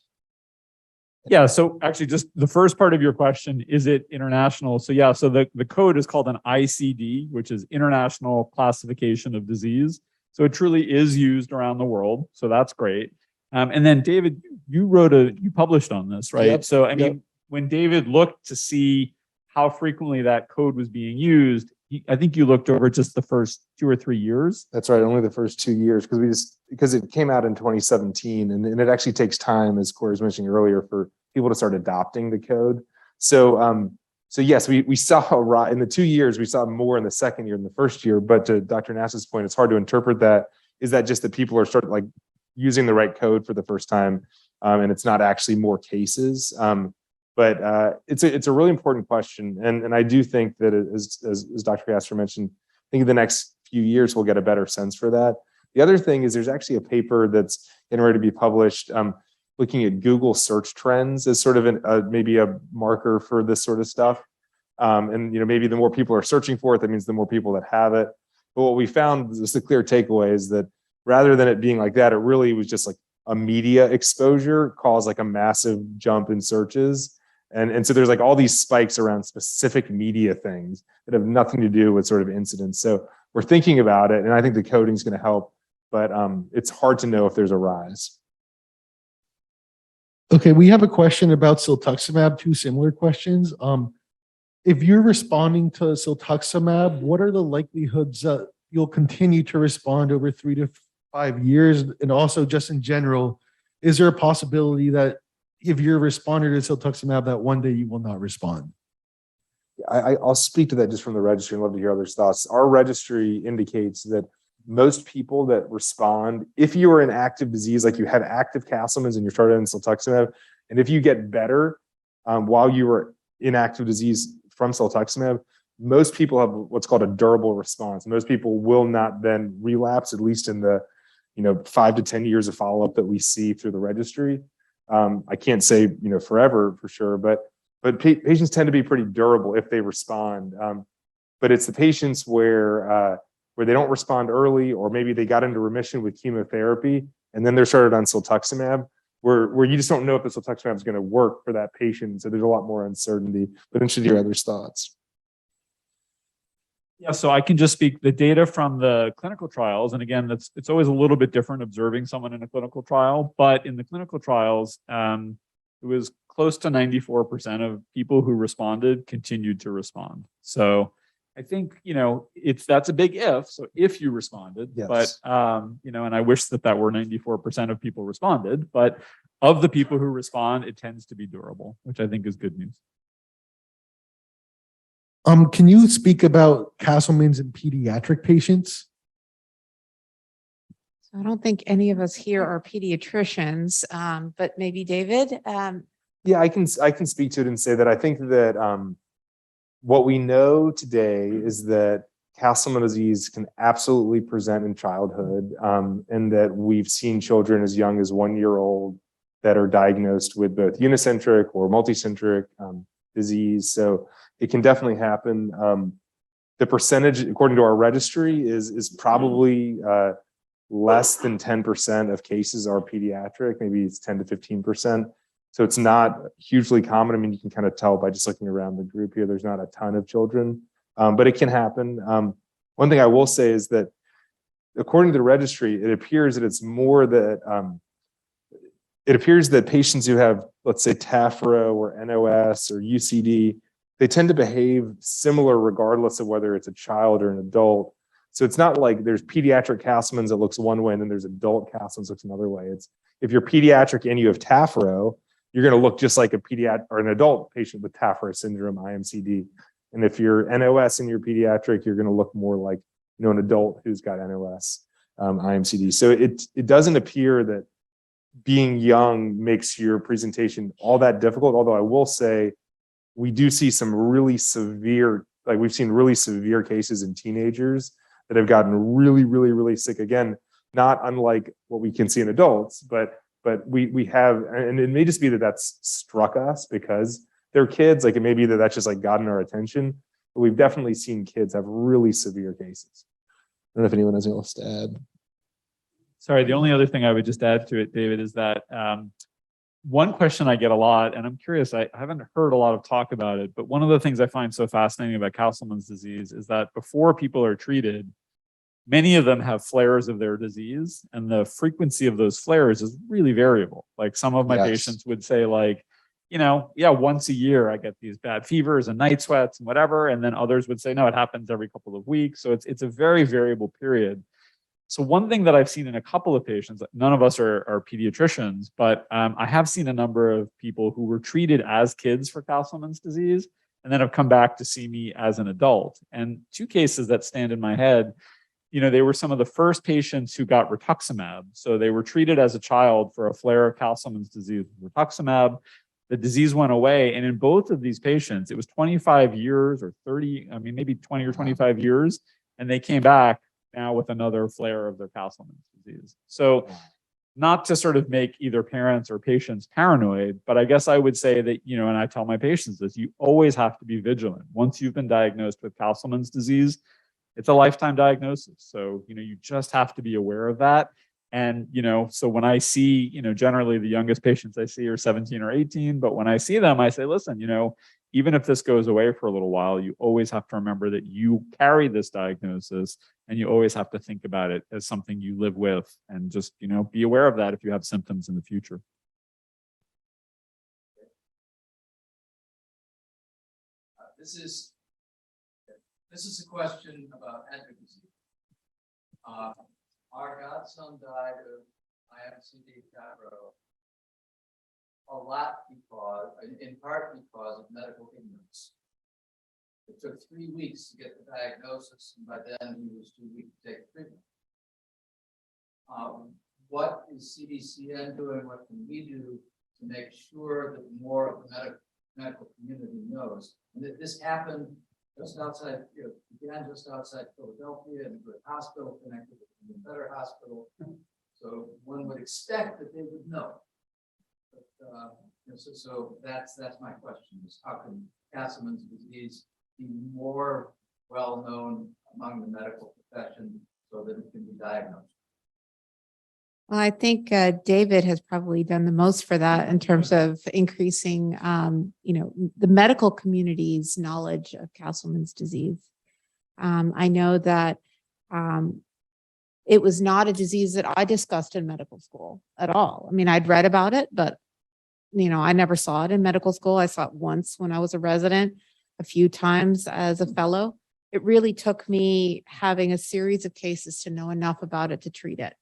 Yeah, so actually just the first part of your question, is it international? So yeah, so the code is called an ICD, which is International Classification of Disease. So it truly is used around the world. So that's great. And then David, you published on this, right? Yep. So I mean, when David looked to see how frequently that code was being used, I think you looked over just the first 2 or 3 years. That's right. Only the first 2 years because it came out in 2017 and it actually takes time, as Corey was mentioning earlier, for people to start adopting the code. So, yes, we saw in the 2 years, we saw more in the second year than the first year. But to Dr. Nass's point, it's hard to interpret that. Is that just that people are using the right code for the first time, and it's not actually more cases? But it's a really important question, and I do think that as Dr. Casper mentioned, I think in the next few years we'll get a better sense for that. The other thing is there's actually a paper that's getting ready to be published looking at Google search trends as sort of maybe a marker for this sort of stuff. And maybe the more people are searching for it, that means the more people that have it. But what we found is the clear takeaway is that rather than it being like that, it really was just like a media exposure caused like a massive jump in searches. And so there's like all these spikes around specific media things that have nothing to do with sort of incidents. So we're thinking about it, and I think the coding is going to help, but it's hard to know if there's a rise. Okay, we have a question about Siltuximab, 2 similar questions. If you're responding to Siltuximab, what are the likelihoods that you'll continue to respond over 3 to 5 years? And also just in general, is there a possibility that if you're responding to Siltuximab that one day you will not respond? I'll speak to that just from the registry and love to hear others' thoughts. Our registry indicates that most people that respond, if you are in active disease, like you have active Castleman's and you're started on Siltuximab, and if you get better while you were in active disease from Siltuximab, most people have what's called a durable response. Most people will not then relapse, at least in the 5 to 10 years of follow-up that we see through the registry. I can't say forever for sure, but patients tend to be pretty durable if they respond. But it's the patients where they don't respond early, or maybe they got into remission with chemotherapy and then they're started on Siltuximab, where you just don't know if the Siltuximab is going to work for that patient. So there's a lot more uncertainty. But interested in your other thoughts. Yeah, so I can just speak the data from the clinical trials. And again, it's always a little bit different observing someone in a clinical trial, but in the clinical trials, it was close to 94% of people who responded continued to respond. So I think, that's a big if. So if you responded, Yes. but, and I wish that were 94% of people responded, but of the people who respond, it tends to be durable, which I think is good news. Can you speak about Castleman's in pediatric patients? I don't think any of us here are pediatricians, but maybe David. Yeah, I can speak to it and say that I think that what we know today is that Castleman disease can absolutely present in childhood, and that we've seen children as young as 1 year old that are diagnosed with both unicentric or multicentric disease. So it can definitely happen. The percentage, according to our registry, is probably less than 10% of cases are pediatric. Maybe it's 10 to 15%. So it's not hugely common. I mean, you can kind of tell by just looking around the group here, there's not a ton of children, but it can happen. One thing I will say is that according to the registry, it appears that it's more that it appears that patients who have, let's say, Tafro or NOS or UCD, they tend to behave similar regardless of whether it's a child or an adult. So it's not like there's pediatric Castleman's that looks one way and then there's adult Castleman's looks another way. It's if you're pediatric and you have Tafro, you're going to look just like a pediatric or an adult patient with Tafro syndrome, Imcd. And if you're NOS and you're pediatric, you're going to look more like an adult who's got NOS, Imcd. So it doesn't appear that being young makes your presentation all that difficult. Although I will say we do see some really severe, like we've seen really severe cases in teenagers that have gotten really, really, really sick. Again, not unlike what we can see in adults, but we have, and it may just be that that's struck us because they're kids. Like it may be that that's just like gotten our attention, but we've definitely seen kids have really severe cases. I don't know if anyone has anything else to add. Sorry, the only other thing I would just add to it, David, is that one question I get a lot, and I'm curious, I haven't heard a lot of talk about it, but one of the things I find so fascinating about Castleman's disease is that before people are treated, many of them have flares of their disease, and the frequency of those flares is really variable. Like some of my patients would say like, once a year I get these bad fevers and night sweats and whatever. And then others would say, no, it happens every couple of weeks. So it's a very variable period. So one thing that I've seen in a couple of patients, none of us are pediatricians, but I have seen a number of people who were treated as kids for Castleman's disease and then have come back to see me as an adult. And two cases that stand in my head, they were some of the first patients who got rituximab. So they were treated as a child for a flare of Castleman's disease with rituximab. The disease went away. And in both of these patients, it was 25 years or 30, maybe 20 or 25 years. And they came back now with another flare of their Castleman's disease. So not to sort of make either parents or patients paranoid, but I guess I would say that, and I tell my patients this, you always have to be vigilant. Once you've been diagnosed with Castleman's disease, it's a lifetime diagnosis. So, you just have to be aware of that. And, so when I see, generally the youngest patients I see are 17 or 18, but when I see them, I say, listen, even if this goes away for a little while, you always have to remember that you carry this diagnosis and you always have to think about it as something you live with and just, be aware of that if you have symptoms in the future. This is a question about advocacy. Our godson died of Imcd Tafro a lot in part because of medical ignorance. It took 3 weeks to get the diagnosis, and by then he was too weak to take treatment. What is CDCN doing? What can we do to make sure that more of the medical community knows? And that this happened just outside, began just outside Philadelphia and a good hospital connected with an even better hospital. So one would expect that they would know. But, so that's my question is how can Castleman's disease be more well-known among the medical profession so that it can be diagnosed? Well, I think David has probably done the most for that in terms of increasing, the medical community's knowledge of Castleman's disease. I know that it was not a disease that I discussed in medical school at all. I mean, I'd read about it, but I never saw it in medical school. I saw it once when I was a resident, a few times as a fellow. It really took me having a series of cases to know enough about it to treat it.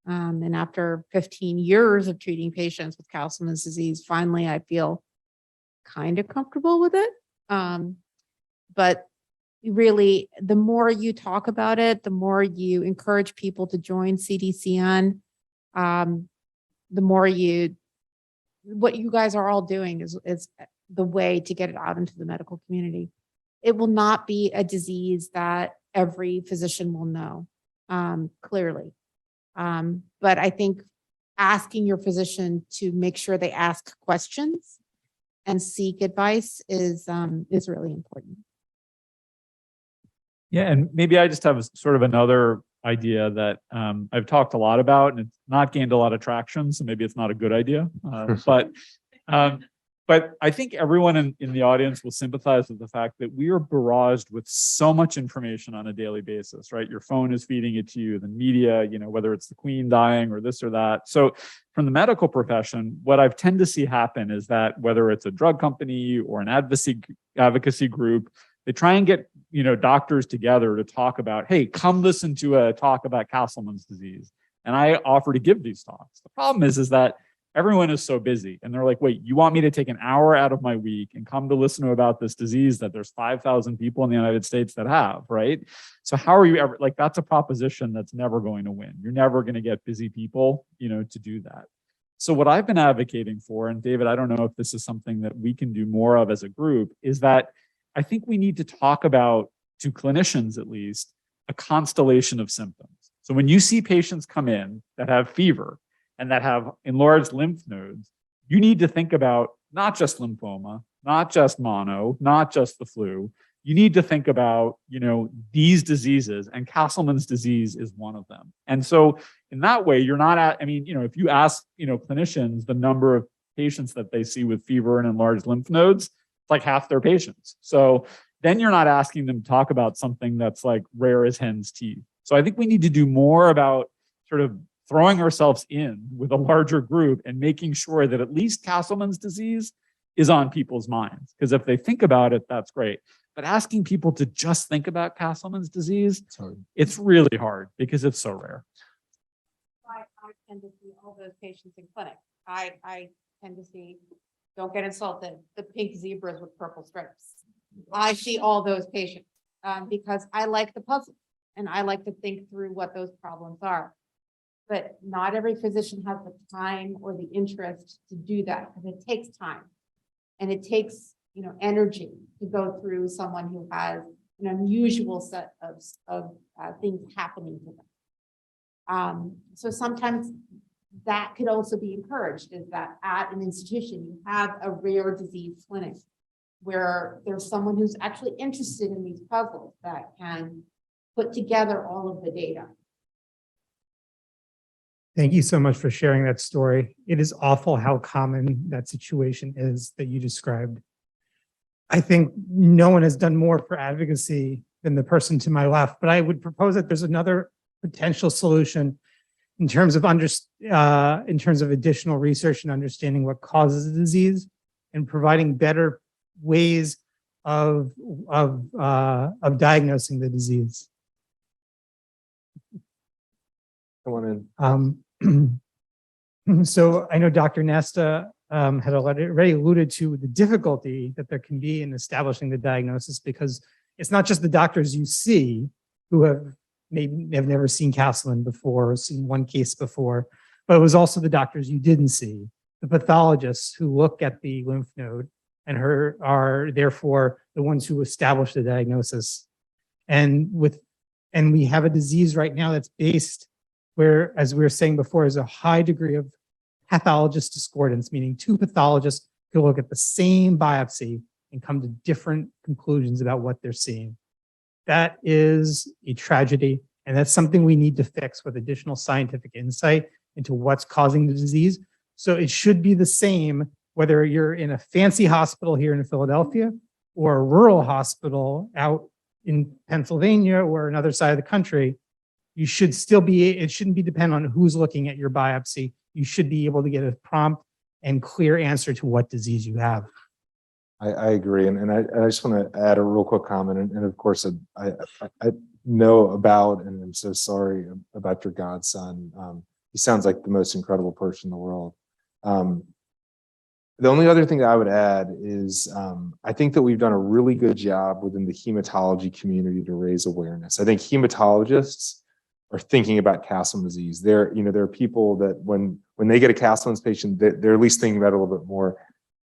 And after 15 years of treating patients with Castleman's disease, finally, I feel kind of comfortable with it. But really, the more you talk about it, the more you encourage people to join CDCN, the more what you guys are all doing is the way to get it out into the medical community. It will not be a disease that every physician will know, clearly. But I think asking your physician to make sure they ask questions and seek advice is really important. Yeah, and maybe I just have sort of another idea that I've talked a lot about, and it's not gained a lot of traction, so maybe it's not a good idea. But I think everyone in the audience will sympathize with the fact that we are barraged with so much information on a daily basis, right? Your phone is feeding it to you, the media, whether it's the Queen dying or this or that. So from the medical profession, what I've tend to see happen is that whether it's a drug company or an advocacy group, they try and get doctors together to talk about, hey, come listen to a talk about Castleman's disease. And I offer to give these talks. The problem is that everyone is so busy and they're like, wait, you want me to take an hour out of my week and come to listen to about this disease that there's 5,000 people in the United States that have, right? So how are you ever, that's a proposition that's never going to win. You're never going to get busy people, to do that. So what I've been advocating for, and David, I don't know if this is something that we can do more of as a group, is that I think we need to talk about, to clinicians at least, a constellation of symptoms. So when you see patients come in that have fever and that have enlarged lymph nodes, you need to think about not just lymphoma, not just mono, not just the flu. You need to think about, these diseases, and Castleman's disease is one of them. And so in that way, you're not if you ask, clinicians the number of patients that they see with fever and enlarged lymph nodes, it's like half their patients. So then you're not asking them to talk about something that's like rare as hen's teeth. So I think we need to do more about sort of throwing ourselves in with a larger group and making sure that at least Castleman's disease is on people's minds. Because if they think about it, that's great. But asking people to just think about Castleman's disease, it's really hard because it's so rare. I tend to see all those patients in clinic. I tend to see, don't get insulted, the pink zebras with purple stripes. I see all those patients because I like the puzzle and I like to think through what those problems are. But not every physician has the time or the interest to do that because it takes time and it takes, energy to go through someone who has an unusual set of things happening to them. So sometimes that could also be encouraged, is that at an institution, you have a rare disease clinic where there's someone who's actually interested in these puzzles that can put together all of the data. Thank you so much for sharing that story. It is awful how common that situation is that you described. I think no one has done more for advocacy than the person to my left, but I would propose that there's another potential solution in terms of additional research and understanding what causes the disease and providing better ways of diagnosing the disease. So I know Dr. Nesta had already alluded to the difficulty that there can be in establishing the diagnosis, because it's not just the doctors you see who have never seen Castleman before or seen one case before, but it was also the doctors you didn't see, the pathologists who look at the lymph node and are therefore the ones who establish the diagnosis. And we have a disease right now that's based where, as we were saying before, is a high degree of pathologist discordance, meaning two pathologists could look at the same biopsy and come to different conclusions about what they're seeing. That is a tragedy, and that's something we need to fix with additional scientific insight into what's causing the disease. So it should be the same whether you're in a fancy hospital here in Philadelphia or a rural hospital out in Pennsylvania or another side of the country. You should still be, it shouldn't be dependent on who's looking at your biopsy. You should be able to get a prompt and clear answer to what disease you have. I agree. And I just want to add a real quick comment. And of course, I know about, and I'm so sorry about your godson. He sounds like the most incredible person in the world. The only other thing that I would add is I think that we've done a really good job within the hematology community to raise awareness. I think hematologists are thinking about Castleman disease. There are people that when they get a Castleman's patient, they're at least thinking about it a little bit more.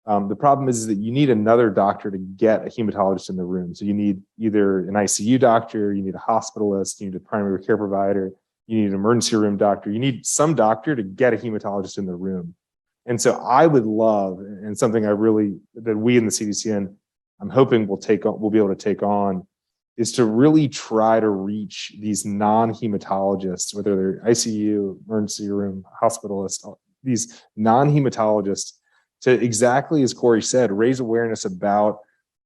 The problem is that you need another doctor to get a hematologist in the room. So you need either an ICU doctor, you need a hospitalist, you need a primary care provider, you need an emergency room doctor, you need some doctor to get a hematologist in the room. And so I would love, and something that we in the CDCN, I'm hoping we'll be able to take on, is to really try to reach these non-hematologists, whether they're ICU, emergency room, hospitalists, these non-hematologists, to exactly as Corey said, raise awareness about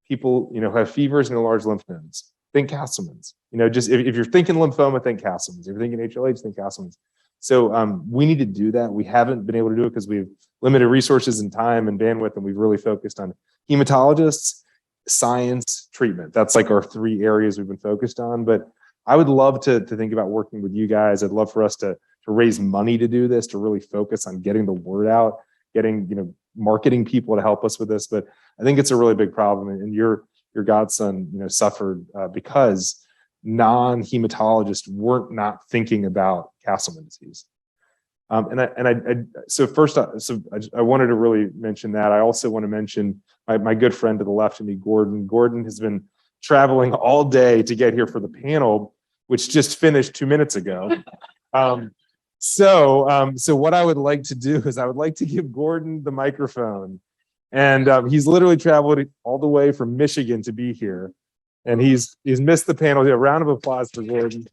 people, who have fevers and large lymph nodes. Think Castlemains. Just if you're thinking lymphoma, think Castlemains. If you're thinking HLH, think Castlemains. So we need to do that. We haven't been able to do it because we have limited resources and time and bandwidth, and we've really focused on hematologists, science, treatment. That's like our three areas we've been focused on. But I would love to think about working with you guys. I'd love for us to raise money to do this, to really focus on getting the word out, getting marketing people to help us with this. But I think it's a really big problem, and your godson suffered because non-hematologists weren't not thinking about Castleman disease. So I wanted to really mention that. I also want to mention my good friend to the left of me, Gordon. Gordon has been traveling all day to get here for the panel, which just finished 2 minutes ago. So what I would like to do is I would like to give Gordon the microphone, and he's literally traveled all the way from Michigan to be here, and he's missed the panel. A round of applause for Gordon.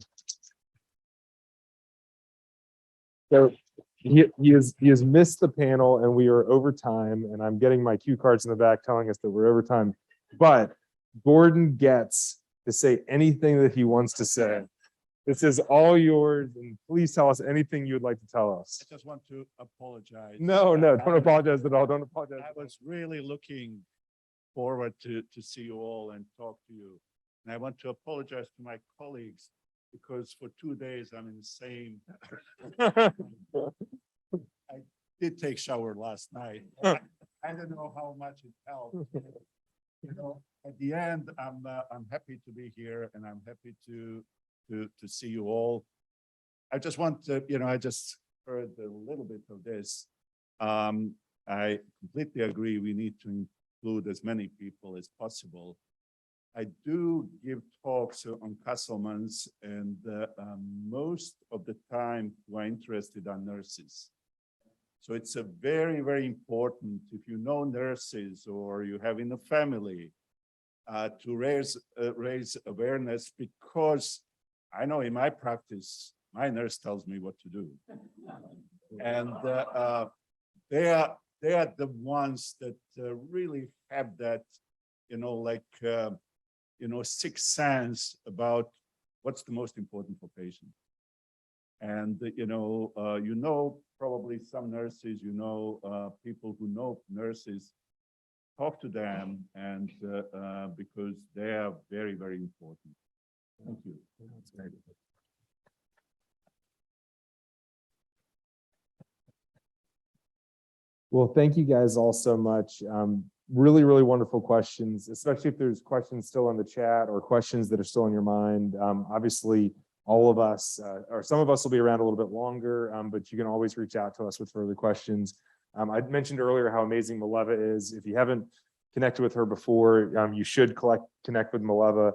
So he has missed the panel, and we are over time, and I'm getting my cue cards in the back telling us that we're over time, but Gordon gets to say anything that he wants to say. This is all yours, and please tell us anything you would like to tell us. I just want to apologize. No, don't apologize at all. Don't apologize. I was really looking forward to see you all and talk to you. And I want to apologize to my colleagues because for 2 days I'm in the same. I did take shower last night. I don't know how much it helped. At the end, I'm happy to be here, and I'm happy to see you all. I just want to, I just heard a little bit of this. I completely agree. We need to include as many people as possible. I do give talks on Castleman's, and most of the time we're interested in nurses. So it's a very, very important, if you know nurses or you have in the family, to raise awareness, because I know in my practice, my nurse tells me what to do. And they are the ones that really have that, sixth sense about what's the most important for patients. And, probably some nurses, people who know nurses, talk to them, and because they are very, very important. Thank you. That's great. Well, thank you guys all so much. Really, really wonderful questions, especially if there's questions still in the chat or questions that are still in your mind. Obviously, all of us, or some of us will be around a little bit longer, but you can always reach out to us with further questions. I mentioned earlier how amazing Maleva is. If you haven't connected with her before, you should connect with Maleva.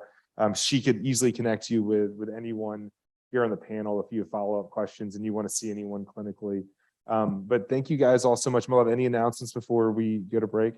She could easily connect you with anyone here on the panel if you have follow-up questions and you want to see anyone clinically. But thank you guys all so much. Maleva, any announcements before we go to break?